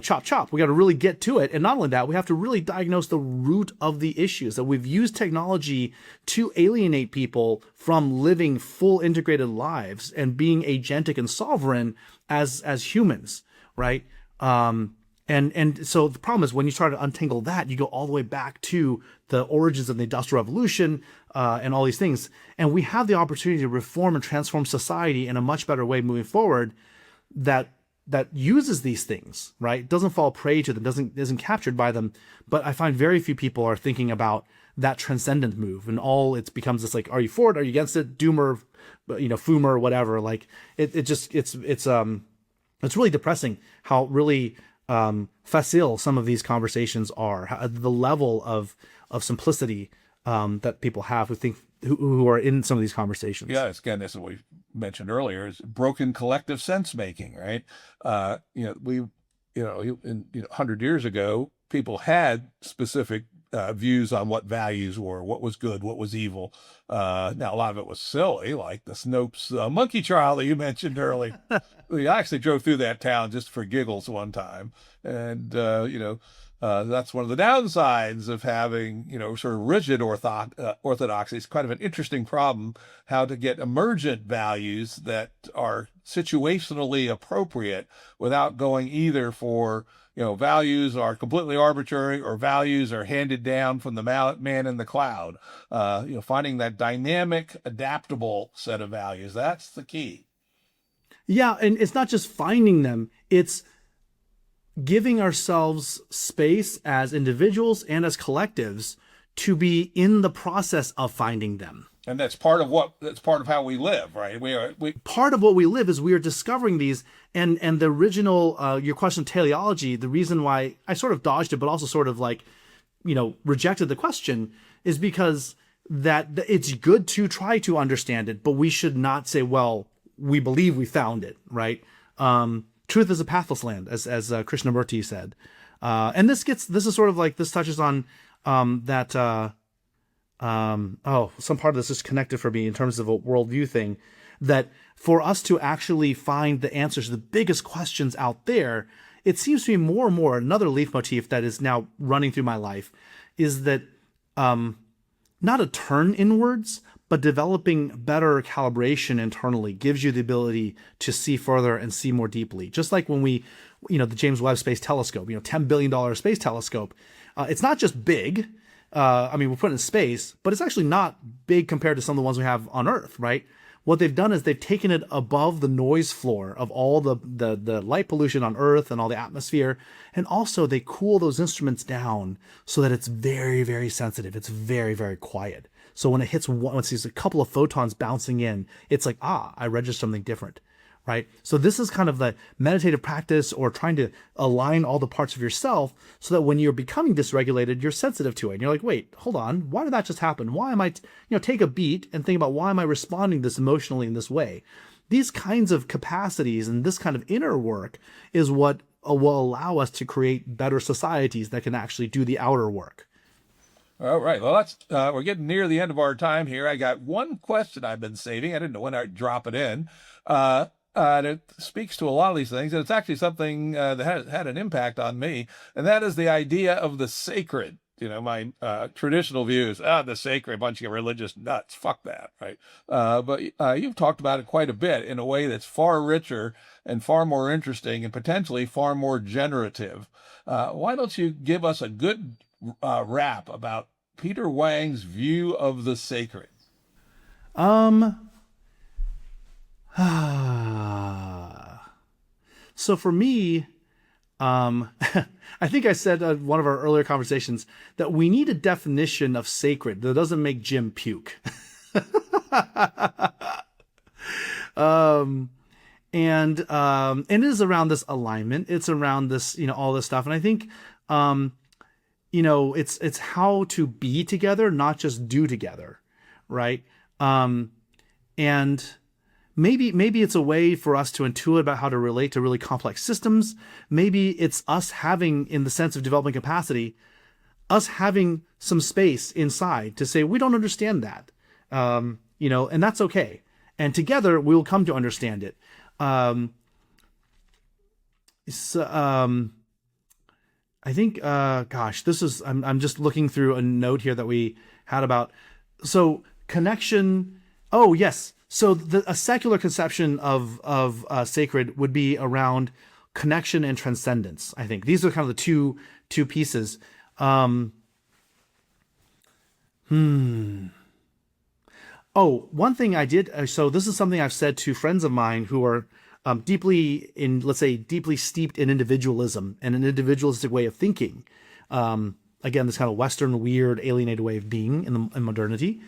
S1: chop. We got to really get to it. And not only that, we have to really diagnose the root of the issues, that we've used technology to alienate people from living full integrated lives and being agentic and sovereign as humans, right? And so the problem is when you start to untangle that, you go all the way back to the origins of the Industrial Revolution and all these things. And we have the opportunity to reform and transform society in a much better way moving forward that uses these things, right? Doesn't fall prey to them, isn't captured by them. But I find very few people are thinking about that transcendent move, and all it becomes this like, are you for it? Are you against it? Doomer, Foomer, whatever. Like it's really depressing how really facile some of these conversations are, the level of simplicity that people have who are in some of these conversations.
S2: Yeah, again, this is what we mentioned earlier, is broken collective sense making, right? 100 years ago, people had specific views on what values were, what was good, what was evil. Now, a lot of it was silly, like the Snopes monkey trial that you mentioned earlier. We actually drove through that town just for giggles one time. And, that's one of the downsides of having, sort of rigid orthodoxy. It's kind of an interesting problem, how to get emergent values that are situationally appropriate without going either for, values are completely arbitrary or values are handed down from the man in the cloud. Finding that dynamic, adaptable set of values, that's the key.
S1: Yeah, and it's not just finding them, it's giving ourselves space as individuals and as collectives to be in the process of finding them.
S2: And that's part of how we live, right?
S1: Part of what we live is we are discovering these, and the original, your question of teleology, the reason why I sort of dodged it, but also sort of rejected the question, is because that it's good to try to understand it, but we should not say, well, we believe we found it, right? Truth is a pathless land, as Krishnamurti said. And this is sort of this touches on some part of this is connected for me in terms of a worldview thing, that for us to actually find the answers to the biggest questions out there, it seems to me more and more, another leitmotif that is now running through my life is that not a turn inwards, but developing better calibration internally gives you the ability to see further and see more deeply. Just like when we, the James Webb Space Telescope, $10 billion space telescope, it's not just big. We're put in space, but it's actually not big compared to some of the ones we have on Earth, right? What they've done is they've taken it above the noise floor of all the light pollution on Earth and all the atmosphere. And also they cool those instruments down so that it's very, very sensitive. It's very, very quiet. So when it hits once there's a couple of photons bouncing in, it's like, I register something different, right? So this is kind of the meditative practice, or trying to align all the parts of yourself so that when you're becoming dysregulated, you're sensitive to it. And you're like, wait, hold on. Why did that just happen? Why am I, take a beat and think about why am I responding this emotionally in this way? These kinds of capacities and this kind of inner work is what will allow us to create better societies that can actually do the outer work.
S2: All right. Well, we're getting near the end of our time here. I got one question I've been saving. I didn't know when I'd drop it in. And it speaks to a lot of these things, and it's actually something that had an impact on me, and that is the idea of the sacred. My traditional views, the sacred, bunch of religious nuts, fuck that, right? But you've talked about it quite a bit in a way that's far richer and far more interesting and potentially far more generative. Why don't you give us a good wrap about Peter Wang's view of the sacred?
S1: So for me, I think I said in one of our earlier conversations that we need a definition of sacred that doesn't make Jim puke. And it is around this alignment. It's around this, all this stuff. And I think, it's how to be together, not just do together. Right. And maybe it's a way for us to intuit about how to relate to really complex systems. Maybe it's us having, in the sense of developing capacity, us having some space inside to say, we don't understand that, and that's okay. And together we will come to understand it. I think, I'm just looking through a note here that we had about, so connection. Oh, yes. So a secular conception of sacred would be around connection and transcendence. I think these are kind of the two pieces. Oh, one thing I did. So this is something I've said to friends of mine who are deeply steeped in individualism and an individualistic way of thinking. Again, this kind of Western, weird, alienated way of being in modernity.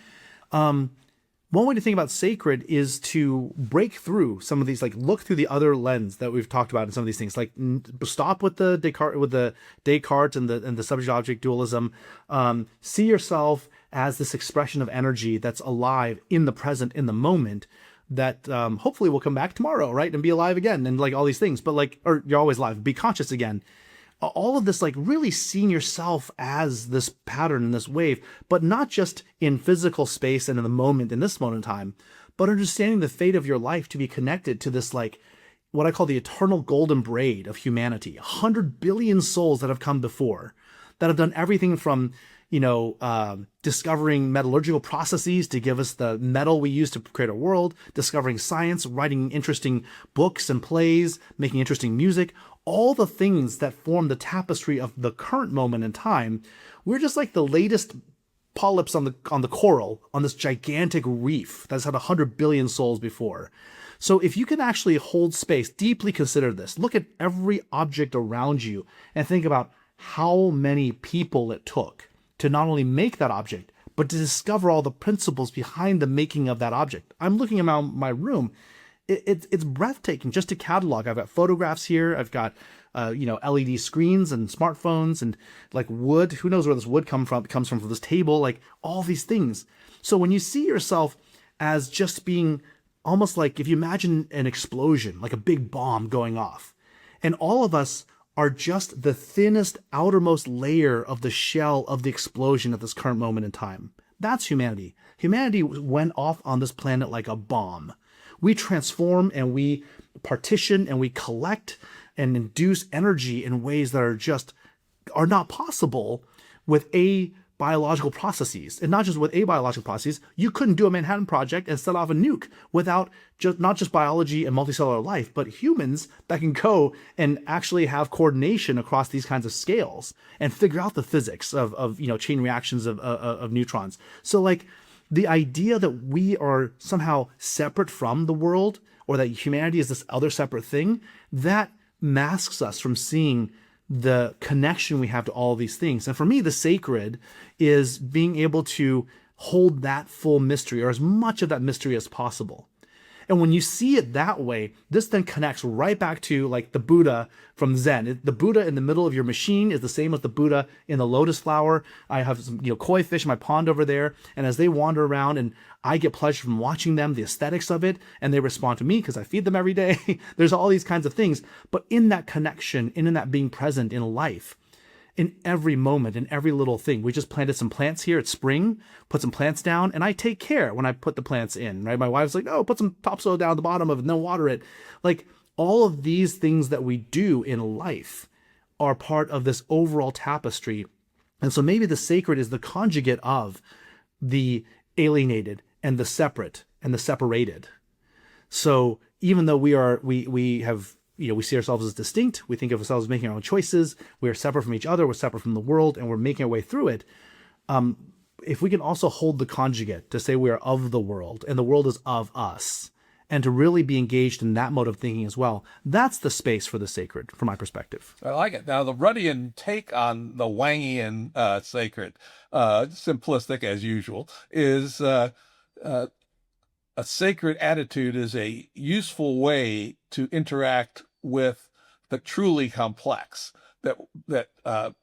S1: One way to think about sacred is to break through some of these, look through the other lens that we've talked about in some of these things, stop with the Descartes and the subject-object dualism. See yourself as this expression of energy that's alive in the present, in the moment, that hopefully will come back tomorrow, right, and be alive again, and all these things. But or you're always alive. Be conscious again. All of this, really seeing yourself as this pattern and this wave, but not just in physical space and in the moment, in this moment in time, but understanding the fate of your life to be connected to this, what I call the eternal golden braid of humanity. 100 billion souls that have come before, that have done everything from, discovering metallurgical processes to give us the metal we use to create our world, discovering science, writing interesting books and plays, making interesting music, all the things that form the tapestry of the current moment in time, we're just like the latest polyps on the coral on this gigantic reef that's had 100 billion souls before. So if you can actually hold space, deeply consider this, look at every object around you and think about how many people it took to not only make that object, but to discover all the principles behind the making of that object. I'm looking around my room. It's breathtaking just to catalog. I've got photographs here. I've got LED screens and smartphones and like wood. Who knows where this wood comes from this table, like all these things. So when you see yourself as just being almost like, if you imagine an explosion, like a big bomb going off, and all of us are just the thinnest outermost layer of the shell of the explosion at this current moment in time. That's humanity. Humanity went off on this planet like a bomb. We transform and we partition and we collect and induce energy in ways that are not possible with biological processes. And not just with biological processes, you couldn't do a Manhattan Project and set off a nuke without not just biology and multicellular life, but humans that can go and actually have coordination across these kinds of scales and figure out the physics of chain reactions of neutrons. So like the idea that we are somehow separate from the world, or that humanity is this other separate thing, that masks us from seeing the connection we have to all these things. And for me, the sacred is being able to hold that full mystery, or as much of that mystery as possible. And when you see it that way, this then connects right back to like the Buddha from Zen. The Buddha in the middle of your machine is the same as the Buddha in the lotus flower. I have some koi fish in my pond over there, and as they wander around and I get pleasure from watching them, the aesthetics of it, and they respond to me because I feed them every day. There's all these kinds of things. But in that connection, in that being present in life, in every moment, in every little thing. We just planted some plants here. It's spring, put some plants down, and I take care when I put the plants in, right? My wife's like, oh, put some topsoil down at the bottom of it, and then water it. Like all of these things that we do in life are part of this overall tapestry. And so maybe the sacred is the conjugate of the alienated and the separate and the separated. So even though we have we see ourselves as distinct, we think of ourselves as making our own choices, we are separate from each other, we're separate from the world, and we're making our way through it. If we can also hold the conjugate to say we are of the world and the world is of us, and to really be engaged in that mode of thinking as well, that's the space for the sacred, from my perspective.
S2: I like it. Now, the Rundian take on the Wangian sacred, simplistic as usual, is a sacred attitude is a useful way to interact with the truly complex, trying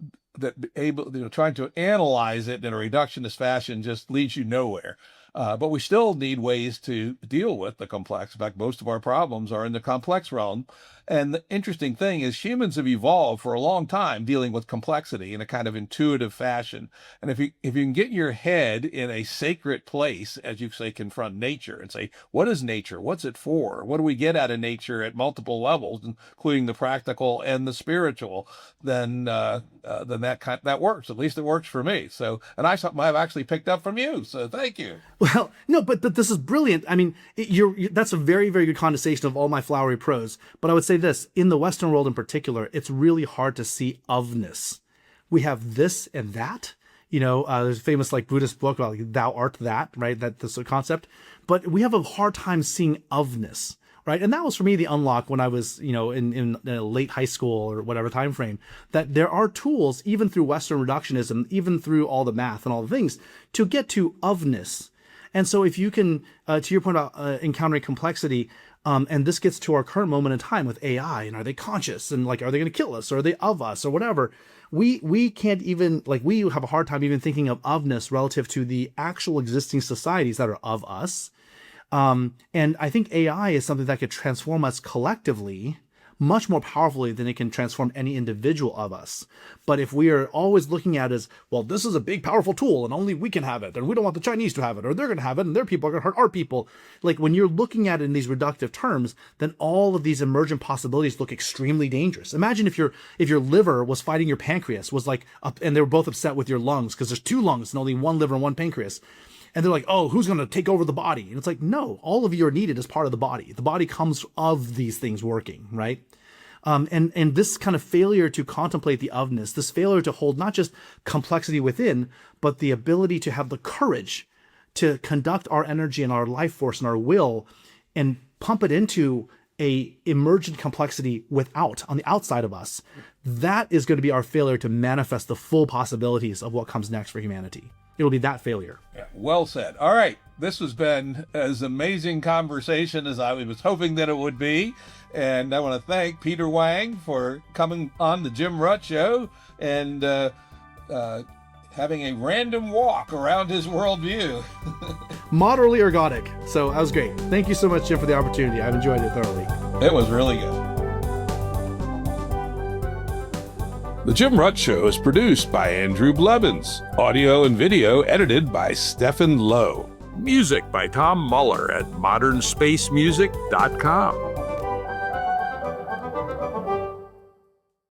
S2: to analyze it in a reductionist fashion just leads you nowhere. But we still need ways to deal with the complex. In fact, most of our problems are in the complex realm. And the interesting thing is humans have evolved for a long time dealing with complexity in a kind of intuitive fashion. And if you can get your head in a sacred place, as you say, confront nature and say, what is nature? What's it for? What do we get out of nature at multiple levels, including the practical and the spiritual? Then that works. At least it works for me. So, and I something I've actually picked up from you. So thank you.
S1: Well, no, but this is brilliant. I mean, that's a very, very good condensation of all my flowery prose. But I would say this, in the Western world in particular, it's really hard to see ofness. We have this and that. There's a famous like Buddhist book about like, thou art that, right? That's a concept. But we have a hard time seeing ofness, right? And that was for me the unlock when I was, in late high school or whatever time frame, that there are tools, even through Western reductionism, even through all the math and all the things, to get to ofness. And so if you can, to your point about encountering complexity, and this gets to our current moment in time with AI, and are they conscious, and like, are they going to kill us, or are they of us, or whatever? We can't even, like, we have a hard time even thinking of ofness relative to the actual existing societies that are of us. And I think AI is something that could transform us collectively much more powerfully than it can transform any individual of us. But if we are always looking at it as, well, this is a big, powerful tool and only we can have it, and we don't want the Chinese to have it, or they're going to have it, and their people are going to hurt our people. Like when you're looking at it in these reductive terms, then all of these emergent possibilities look extremely dangerous. Imagine if your liver was fighting your pancreas, was like up, and they were both upset with your lungs because there's two lungs and only one liver and one pancreas. And they're like, oh, who's going to take over the body? And it's like, no, all of you are needed as part of the body. The body comes of these things working, right? And this kind of failure to contemplate the ofness, this failure to hold not just complexity within, but the ability to have the courage to conduct our energy and our life force and our will and pump it into a emergent complexity on the outside of us, that is going to be our failure to manifest the full possibilities of what comes next for humanity. It'll be that failure.
S2: Yeah, well said. All right. This has been as amazing conversation as I was hoping that it would be. And I want to thank Peter Wang for coming on the Jim Rutt Show and having a random walk around his worldview.
S1: Moderately ergodic. So that was great. Thank you so much, Jim, for the opportunity. I've enjoyed it thoroughly.
S2: It was really good. The Jim Rutt Show is produced by Andrew Blevins. Audio and video edited by Stephen Lowe. Music by Tom Muller at modernspacemusic.com.